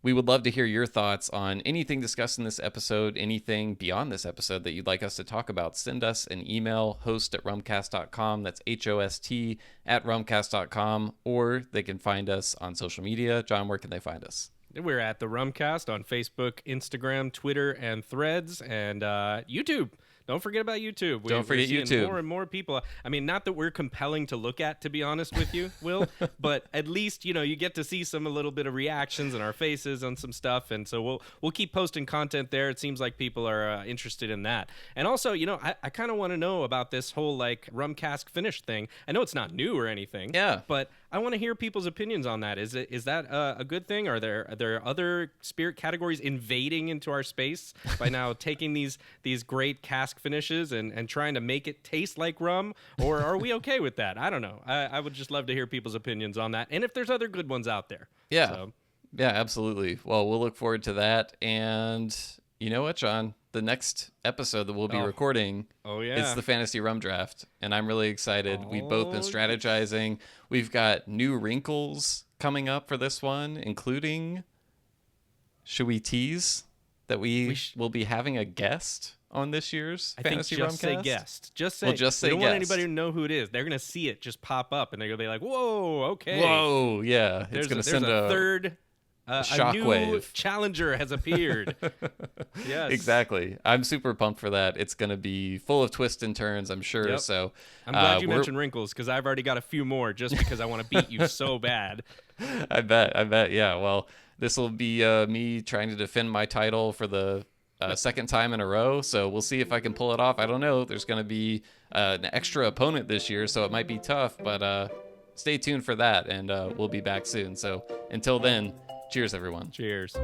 we would love to hear your thoughts on anything discussed in this episode, anything beyond this episode that you'd like us to talk about. Send us an email, host@rumcast.com. That's HOST@rumcast.com. Or they can find us on social media. John, where can they find us? We're at the Rumcast on Facebook, Instagram, Twitter, and Threads, and YouTube. Don't forget about YouTube. Don't forget we're seeing YouTube. More and more people. I mean, not that we're compelling to look at, to be honest with you, Will, but at least, you get to see a little bit of reactions in our faces on some stuff. And so we'll keep posting content there. It seems like people are interested in that. And also, I kind of want to know about this whole rum cask finish thing. I know it's not new or anything. Yeah. But I want to hear people's opinions on that. Is that a good thing? Are there other spirit categories invading into our space by now taking these great cask finishes and trying to make it taste like rum? Or are we okay with that? I don't know. I would just love to hear people's opinions on that, and if there's other good ones out there. Yeah. So. Yeah, absolutely. Well, we'll look forward to that. And you know what, John? The next episode that we'll be recording is the Fantasy Rum Draft, and I'm really excited. We've both been strategizing. We've got new wrinkles coming up for this one, including, should we tease that we will be having a guest on this year's Fantasy Rumcast? Just say guest. Just say. We'll just say we don't guest. want anybody to know who it is. They're gonna see it just pop up, and they're gonna be like, "Whoa, okay." Whoa, yeah. It's gonna send a third. A shockwave. New challenger has appeared. Yes, exactly. I'm super pumped for that. It's going to be full of twists and turns, I'm sure. Yep. So I'm glad you mentioned wrinkles, because I've already got a few more just because I want to beat you so bad. I bet. Yeah. Well, this will be me trying to defend my title for the second time in a row. So we'll see if I can pull it off. I don't know. There's going to be an extra opponent this year, so it might be tough. But stay tuned for that, and we'll be back soon. So until then, cheers, everyone. Cheers.